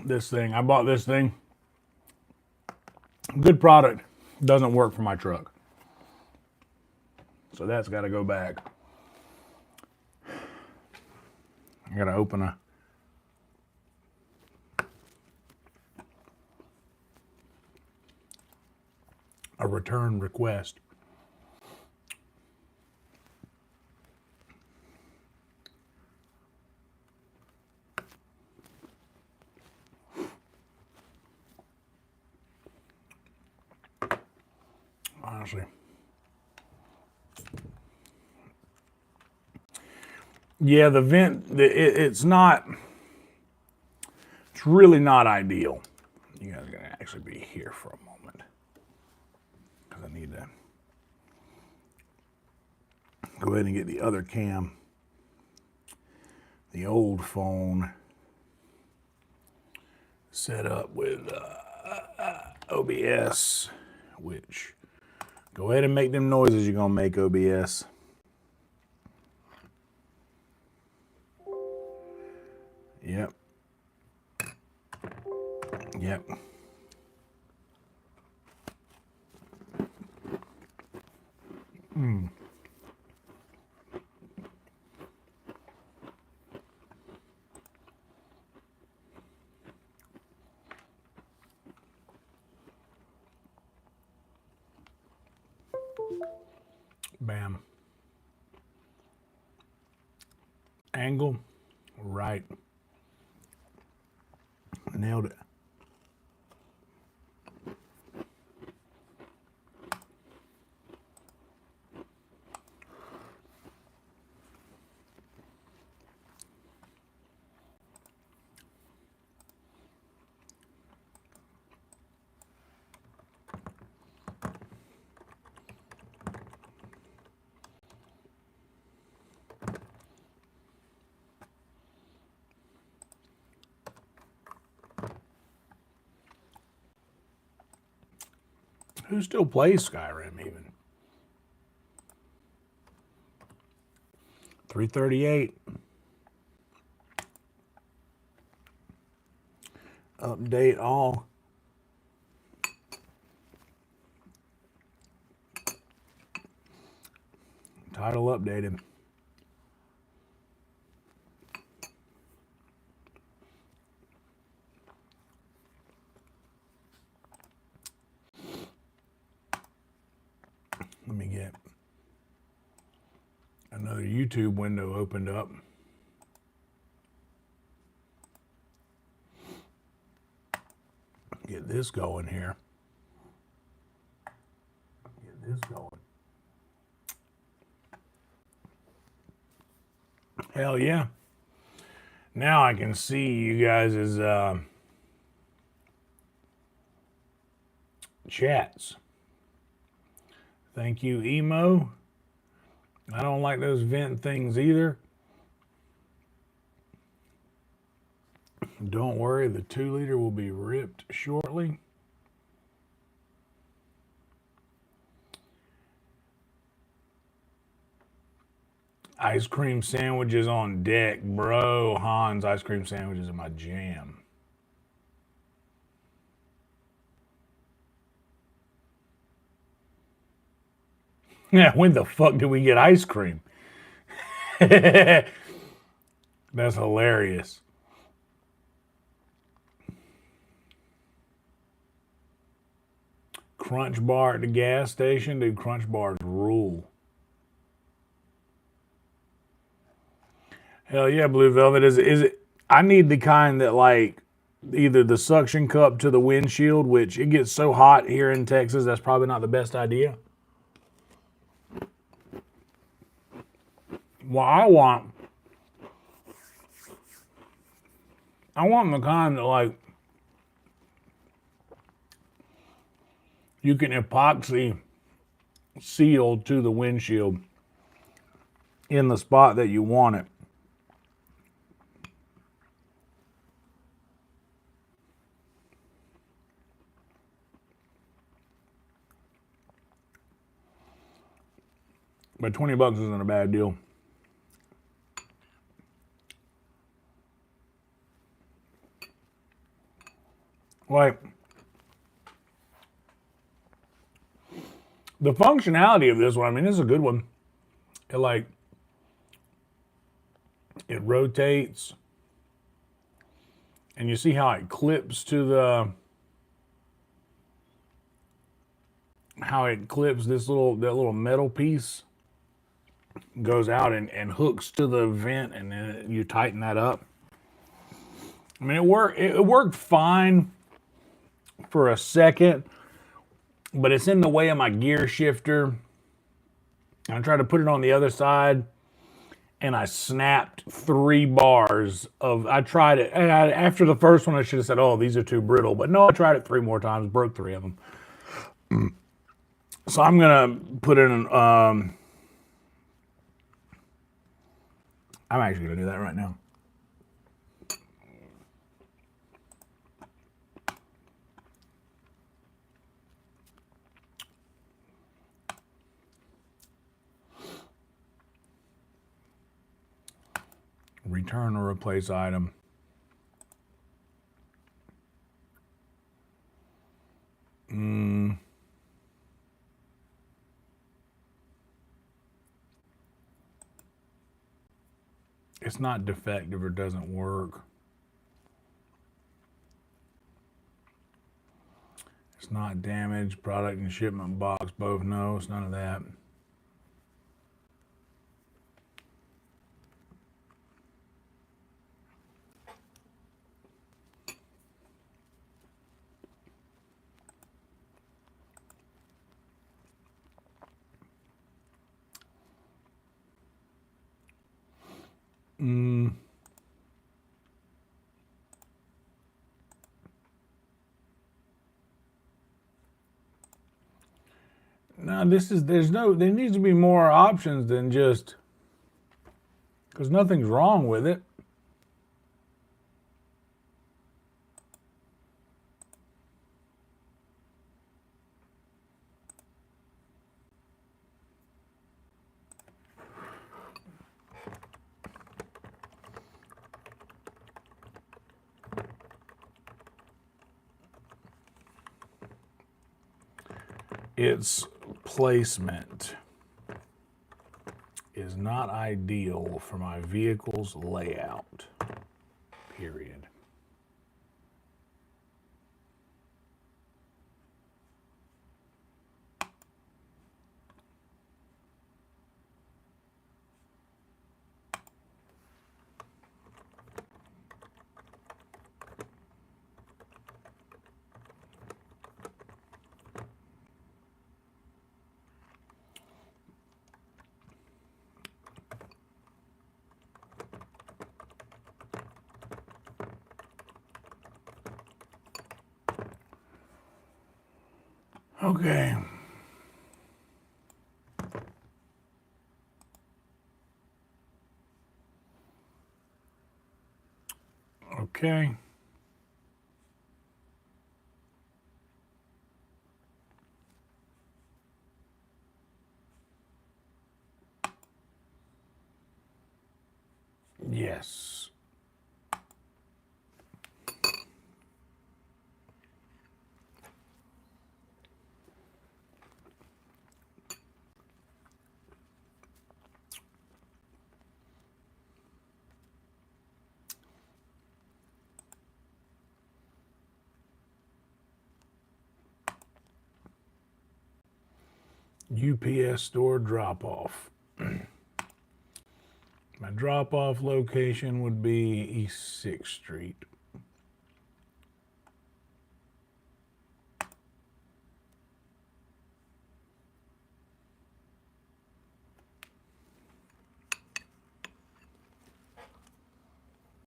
This thing, I bought this thing. Good product. Doesn't work for my truck. So that's got to go back. I got to open a return request. Honestly. Yeah, the vent, it's really not ideal. You guys are going to actually be here for a moment. Because I need to go ahead and get the other cam, the old phone, set up with OBS, which, go ahead and make them noises you're going to make, OBS. Yep. Yep. Bam. Angle. Right. Nailed it. Who still plays Skyrim even? 338. Update all. Title updated. Let me get another YouTube window opened up. Get this going here. Get this going. Hell yeah. Now I can see you guys' chats. Thank you, Emo. I don't like those vent things either. Don't worry, the 2-liter will be ripped shortly. Ice cream sandwiches on deck. Bro, Hans, ice cream sandwiches are my jam. Yeah, when the fuck did we get ice cream? That's hilarious. Crunch bar at the gas station. Dude, Crunch bars rule. Hell yeah, Blue Velvet. Is it? I need the kind that like either the suction cup to the windshield, which it gets so hot here in Texas, that's probably not the best idea. Well, I want the kind that like you can epoxy seal to the windshield in the spot that you want it. But $20 isn't a bad deal. Like, the functionality of this one, I mean, this is a good one. It rotates, and you see how it clips to the, how it clips that little metal piece goes out and hooks to the vent, and then you tighten that up. I mean, it worked fine for a second, but it's in the way of my gear shifter. I tried to put it on the other side, and I snapped 3 bars of, I tried it, and after the first one I should have said, oh, these are too brittle, but no, I tried it 3 more times, broke 3 of them. So I'm gonna put in, I'm actually gonna do that right now. Return or replace item. It's not defective or doesn't work. It's not damaged. Product and shipment box, both no. It's none of that. No, there needs to be more options than just, because nothing's wrong with it. Its placement is not ideal for my vehicle's layout, period. Okay. Okay. Yes. UPS store drop-off. My drop-off location would be East 6th Street.